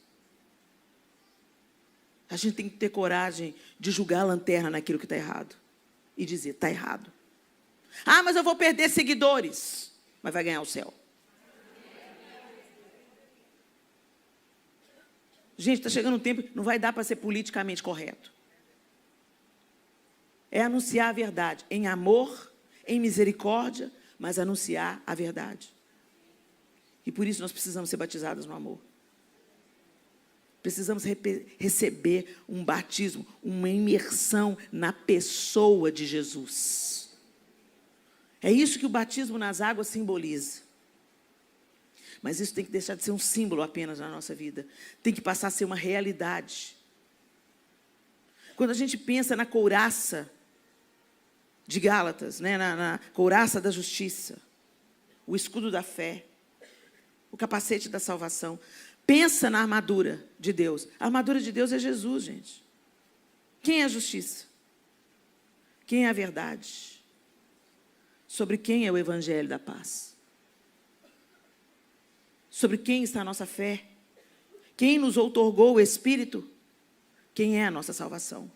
A gente tem que ter coragem de julgar a lanterna naquilo que está errado. E dizer, está errado. Ah, mas eu vou perder seguidores. Mas vai ganhar o céu. Gente, está chegando um tempo, não vai dar para ser politicamente correto. É anunciar a verdade, em amor, em misericórdia, mas anunciar a verdade. E por isso nós precisamos ser batizados no amor. Precisamos receber um batismo, uma imersão na pessoa de Jesus. É isso que o batismo nas águas simboliza. Mas isso tem que deixar de ser um símbolo apenas na nossa vida. Tem que passar a ser uma realidade. Quando a gente pensa na couraça de Gálatas, né, na couraça da justiça, o escudo da fé, o capacete da salvação, pensa na armadura de Deus. A armadura de Deus é Jesus, gente. Quem é a justiça? Quem é a verdade? Sobre quem é o evangelho da paz? Sobre quem está a nossa fé? Quem nos outorgou o Espírito? Quem é a nossa salvação?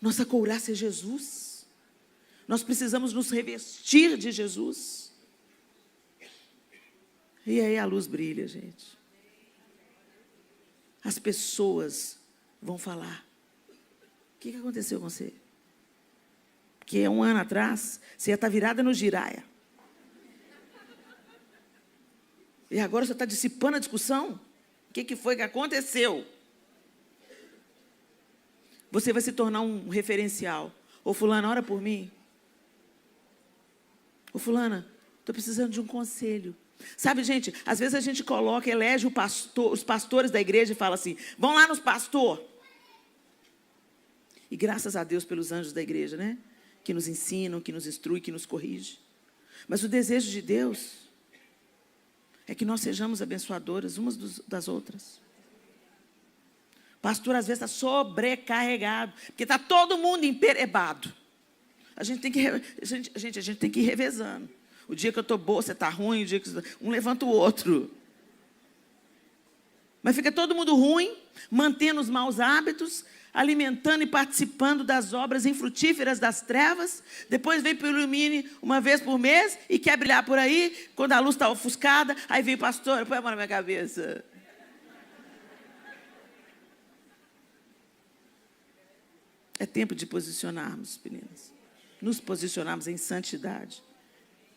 Nossa couraça é Jesus. Nós precisamos nos revestir de Jesus. E aí a luz brilha, gente. As pessoas vão falar: o que aconteceu com você? Porque 1 ano atrás, você ia estar virada no giraia. E agora você está dissipando a discussão? O que foi que aconteceu? Você vai se tornar um referencial. Ô fulana, ora por mim. Ô fulana, estou precisando de um conselho. Sabe, gente, às vezes a gente coloca, elege os pastores da igreja e fala assim: vão lá nos pastores. E graças a Deus pelos anjos da igreja, né? Que nos ensinam, que nos instruem, que nos corrigem. Mas o desejo de Deus é que nós sejamos abençoadoras umas das outras. Pastor, às vezes, está sobrecarregado, porque está todo mundo emperebado. A gente tem que ir revezando. O dia que eu estou boa, você está ruim, o dia que um levanta o outro. Mas fica todo mundo ruim, mantendo os maus hábitos, alimentando e participando das obras infrutíferas das trevas. Depois vem para o Ilumine uma vez por mês e quer brilhar por aí. Quando a luz está ofuscada, aí vem o pastor, põe a mão na minha cabeça. É tempo de posicionarmos, meninas. Nos posicionarmos em santidade.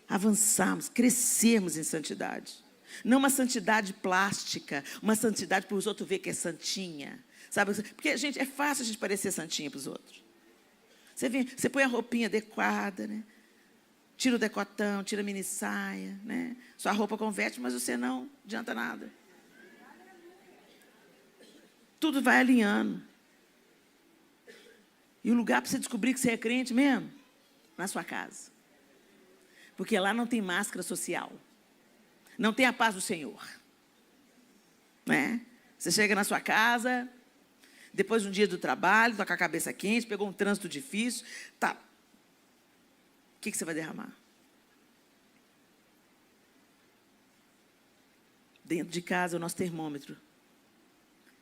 Avançarmos, crescermos em santidade. Não uma santidade plástica, uma santidade para os outros ver que é santinha. Sabe? Porque, gente, é fácil a gente parecer santinha para os outros. Você põe a roupinha adequada, né? Tira o decotão, tira a mini saia, né? Sua roupa converte, mas você não adianta nada. Tudo vai alinhando. E o lugar para você descobrir que você é crente mesmo? Na sua casa. Porque lá não tem máscara social. Não tem a paz do Senhor. Né? Você chega na sua casa, depois de um dia do trabalho, está com a cabeça quente, pegou um trânsito difícil, tá. O que você vai derramar? Dentro de casa é o nosso termômetro.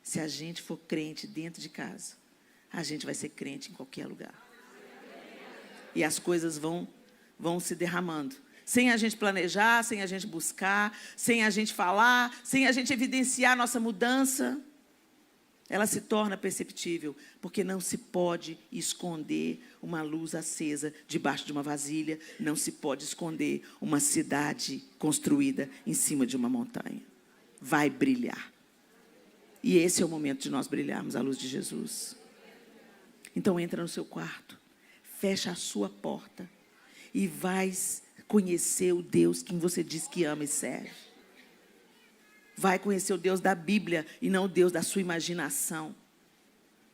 Se a gente for crente dentro de casa, a gente vai ser crente em qualquer lugar. E as coisas vão se derramando. Sem a gente planejar, sem a gente buscar, sem a gente falar, sem a gente evidenciar a nossa mudança. Ela se torna perceptível, porque não se pode esconder uma luz acesa debaixo de uma vasilha, não se pode esconder uma cidade construída em cima de uma montanha. Vai brilhar. E esse é o momento de nós brilharmos a luz de Jesus. Então entra no seu quarto, fecha a sua porta e vai conhecer o Deus que você diz que ama e serve. Vai conhecer o Deus da Bíblia e não o Deus da sua imaginação.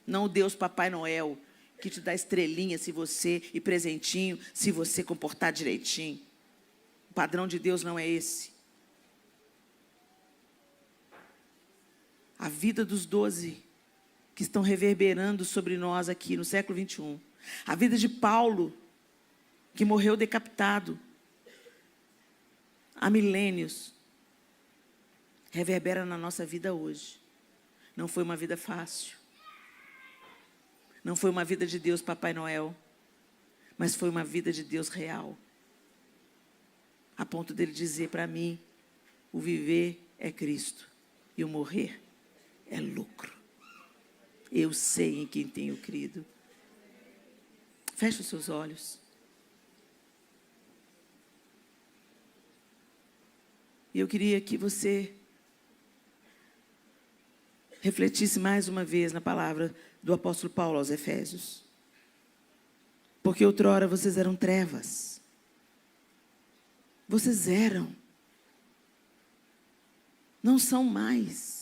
Não o Deus Papai Noel, que te dá estrelinha e presentinho, se você comportar direitinho. O padrão de Deus não é esse. A vida dos 12 que estão reverberando sobre nós aqui no século 21. A vida de Paulo, que morreu decapitado há milênios, reverbera na nossa vida hoje. Não foi uma vida fácil. Não foi uma vida de Deus Papai Noel, mas foi uma vida de Deus real. A ponto dele dizer para mim, o viver é Cristo e o morrer é lucro. Eu sei em quem tenho crido. Feche os seus olhos. E eu queria que você refletisse mais uma vez na palavra do apóstolo Paulo aos Efésios. Porque outrora vocês eram trevas. Vocês eram. Não são mais.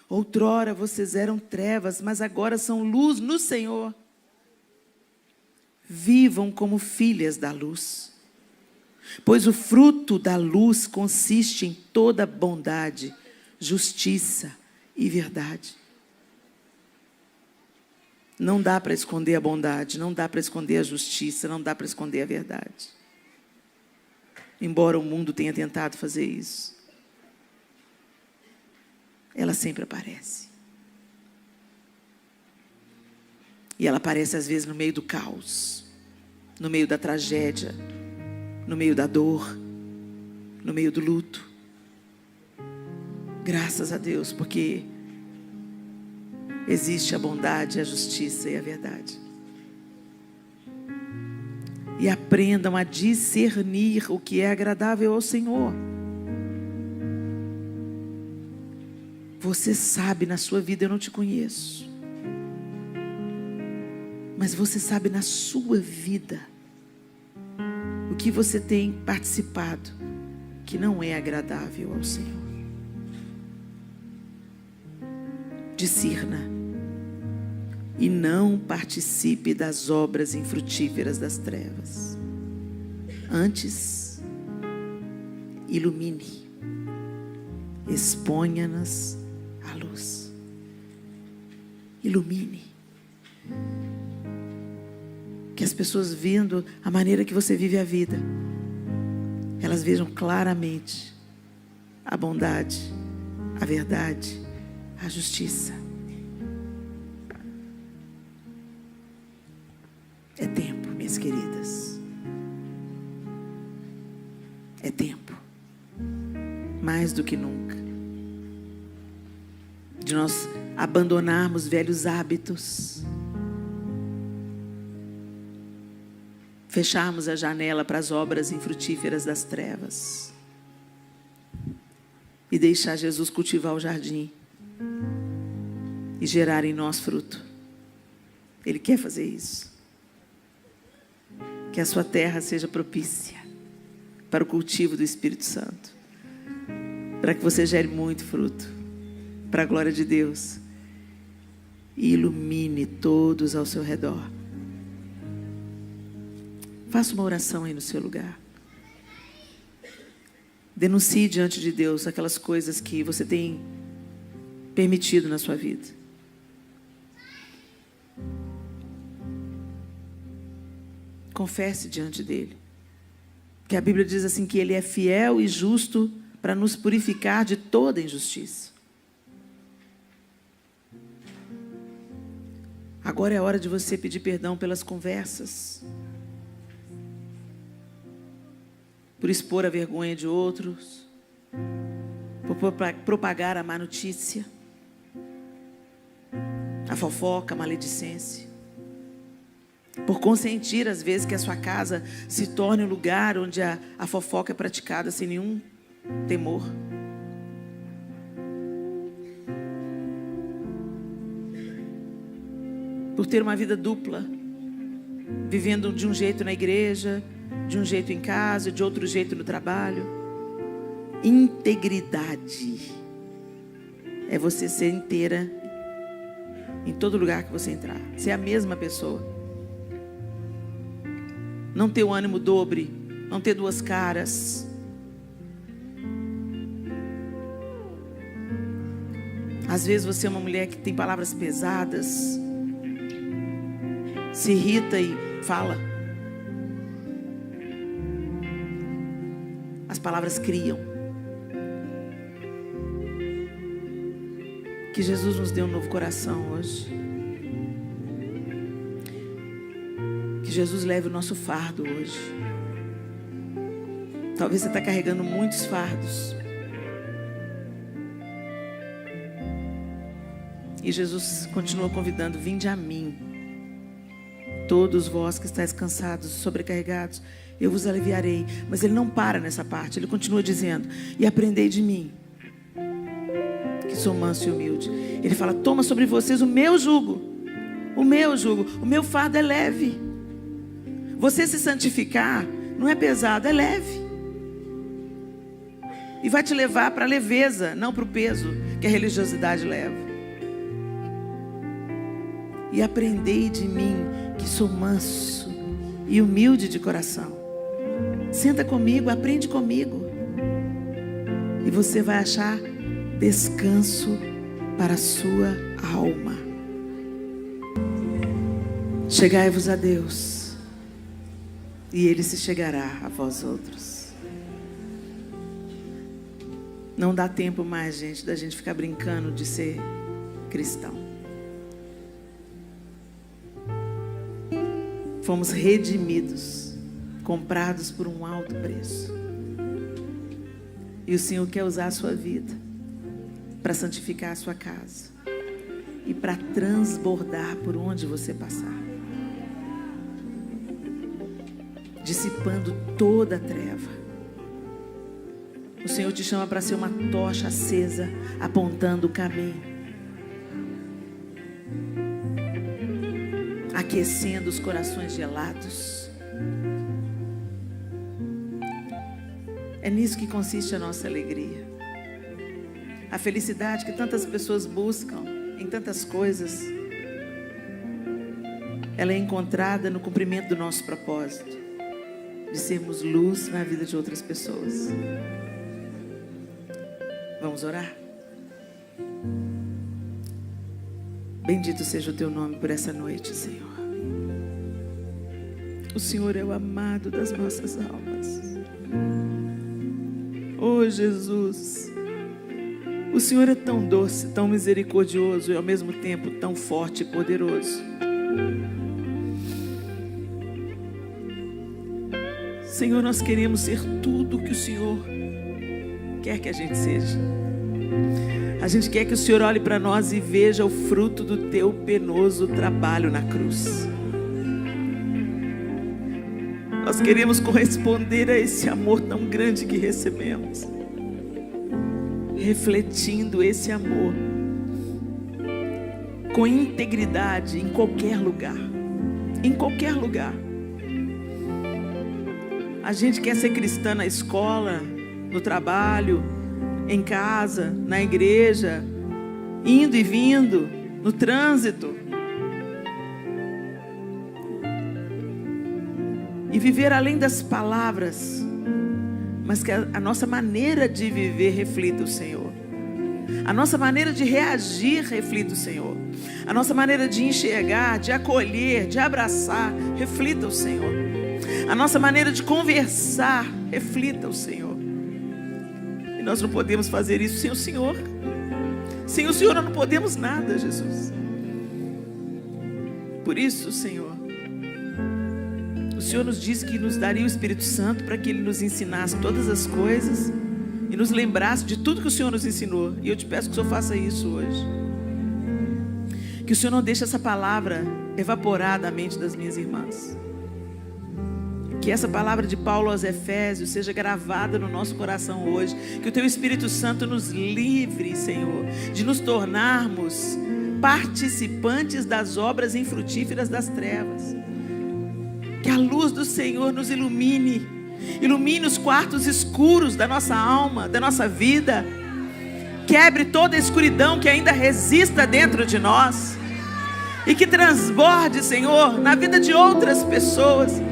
Outrora vocês eram trevas, mas agora são luz no Senhor. Vivam como filhas da luz. Pois o fruto da luz consiste em toda bondade, justiça e verdade. Não dá para esconder a bondade, não dá para esconder a justiça, não dá para esconder a verdade. Embora o mundo tenha tentado fazer isso, ela sempre aparece. E ela aparece às vezes no meio do caos, no meio da tragédia, no meio da dor, no meio do luto. Graças a Deus, porque existe a bondade, a justiça e a verdade. E aprendam a discernir o que é agradável ao Senhor. Você sabe na sua vida, eu não te conheço, mas você sabe na sua vida o que você tem participado que não é agradável ao Senhor. Discirna e não participe das obras infrutíferas das trevas. Antes, ilumine, exponha-nas à luz. Ilumine. Que as pessoas, vendo a maneira que você vive a vida, elas vejam claramente a bondade, a verdade, a justiça. É tempo, minhas queridas. É tempo. Mais do que nunca. De nós abandonarmos velhos hábitos. Fecharmos a janela para as obras infrutíferas das trevas. E deixar Jesus cultivar o jardim. E gerar em nós fruto. Ele quer fazer isso. Que a sua terra seja propícia para o cultivo do Espírito Santo. Para que você gere muito fruto. Para a glória de Deus. E ilumine todos ao seu redor. Faça uma oração aí no seu lugar. Denuncie diante de Deus aquelas coisas que você tem permitido na sua vida. Confesse diante dele. Que a Bíblia diz assim que ele é fiel e justo para nos purificar de toda injustiça. Agora é hora de você pedir perdão pelas conversas. Por expor a vergonha de outros. Por propagar a má notícia. A fofoca, a maledicência. Por consentir, às vezes, que a sua casa se torne um lugar onde a fofoca é praticada sem nenhum temor. Por ter uma vida dupla, vivendo de um jeito na igreja, de um jeito em casa, de outro jeito no trabalho. Integridade é você ser inteira em todo lugar que você entrar. Ser a mesma pessoa. Não ter o ânimo dobre. Não ter duas caras. Às vezes você é uma mulher que tem palavras pesadas. Se irrita e fala. As palavras criam. Que Jesus nos dê um novo coração hoje. Que Jesus leve o nosso fardo hoje. Talvez você está carregando muitos fardos. E Jesus continua convidando: vinde a mim, todos vós que estáis cansados e sobrecarregados, eu vos aliviarei. Mas ele não para nessa parte, ele continua dizendo: e aprendei de mim, que sou manso e humilde. Ele fala: toma sobre vocês o meu jugo. O meu jugo, o meu fardo é leve. Você se santificar não é pesado, é leve. E vai te levar para a leveza, não para o peso que a religiosidade leva. E aprendei de mim, que sou manso e humilde de coração. Senta comigo, aprende comigo. E você vai achar descanso para a sua alma. Chegai-vos a Deus, e Ele se chegará a vós outros. Não dá tempo mais, gente, da gente ficar brincando de ser cristão. Fomos redimidos, comprados por um alto preço. E o Senhor quer usar a sua vida para santificar a sua casa e para transbordar por onde você passar, dissipando toda a treva. O Senhor te chama para ser uma tocha acesa, apontando o caminho, aquecendo os corações gelados. É nisso que consiste a nossa alegria. A felicidade que tantas pessoas buscam em tantas coisas, ela é encontrada no cumprimento do nosso propósito, de sermos luz na vida de outras pessoas. Vamos orar? Bendito seja o teu nome por essa noite, Senhor. O Senhor é o amado das nossas almas. Oh, Jesus, o Senhor é tão doce, tão misericordioso e ao mesmo tempo tão forte e poderoso. Senhor, nós queremos ser tudo o que o Senhor quer que a gente seja. A gente quer que o Senhor olhe para nós e veja o fruto do teu penoso trabalho na cruz. Nós queremos corresponder a esse amor tão grande que recebemos, refletindo esse amor com integridade em qualquer lugar. Em qualquer lugar. A gente quer ser cristã na escola, no trabalho, em casa, na igreja, indo e vindo, no trânsito. E viver além das palavras, mas que a nossa maneira de viver reflita o Senhor. A nossa maneira de reagir reflita o Senhor. A nossa maneira de enxergar, de acolher, de abraçar, reflita o Senhor. A nossa maneira de conversar reflita o Senhor. E nós não podemos fazer isso sem o Senhor. Sem o Senhor nós não podemos nada, Jesus. Por isso, Senhor, o Senhor nos disse que nos daria o Espírito Santo para que Ele nos ensinasse todas as coisas e nos lembrasse de tudo que o Senhor nos ensinou. E eu te peço que o Senhor faça isso hoje. Que o Senhor não deixe essa palavra evaporar da mente das minhas irmãs. Que essa palavra de Paulo aos Efésios seja gravada no nosso coração hoje. Que o Teu Espírito Santo nos livre, Senhor, de nos tornarmos participantes das obras infrutíferas das trevas. Que a luz do Senhor nos ilumine. Ilumine os quartos escuros da nossa alma, da nossa vida. Quebre toda a escuridão que ainda resista dentro de nós. E que transborde, Senhor, na vida de outras pessoas,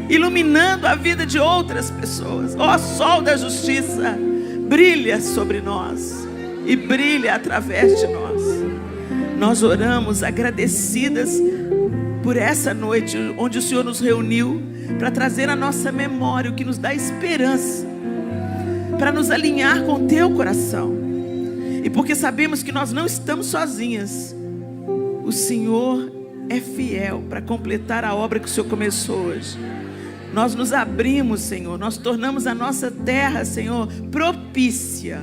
iluminando a vida de outras pessoas. Ó sol da justiça, brilha sobre nós e brilha através de nós. Nós oramos agradecidas por essa noite onde o Senhor nos reuniu para trazer à nossa memória o que nos dá esperança, para nos alinhar com o Teu coração. E porque sabemos que nós não estamos sozinhas, o Senhor é fiel para completar a obra que o Senhor começou hoje. Nós nos abrimos, Senhor, nós tornamos a nossa terra, Senhor, propícia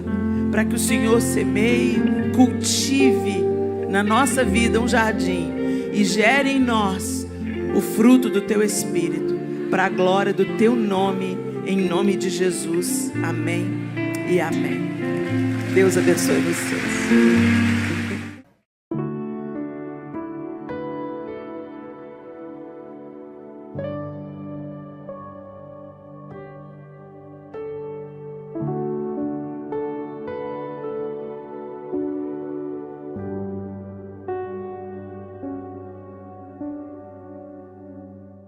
para que o Senhor semeie, cultive na nossa vida um jardim e gere em nós o fruto do Teu Espírito, para a glória do Teu nome, em nome de Jesus. Amém e amém. Deus abençoe vocês.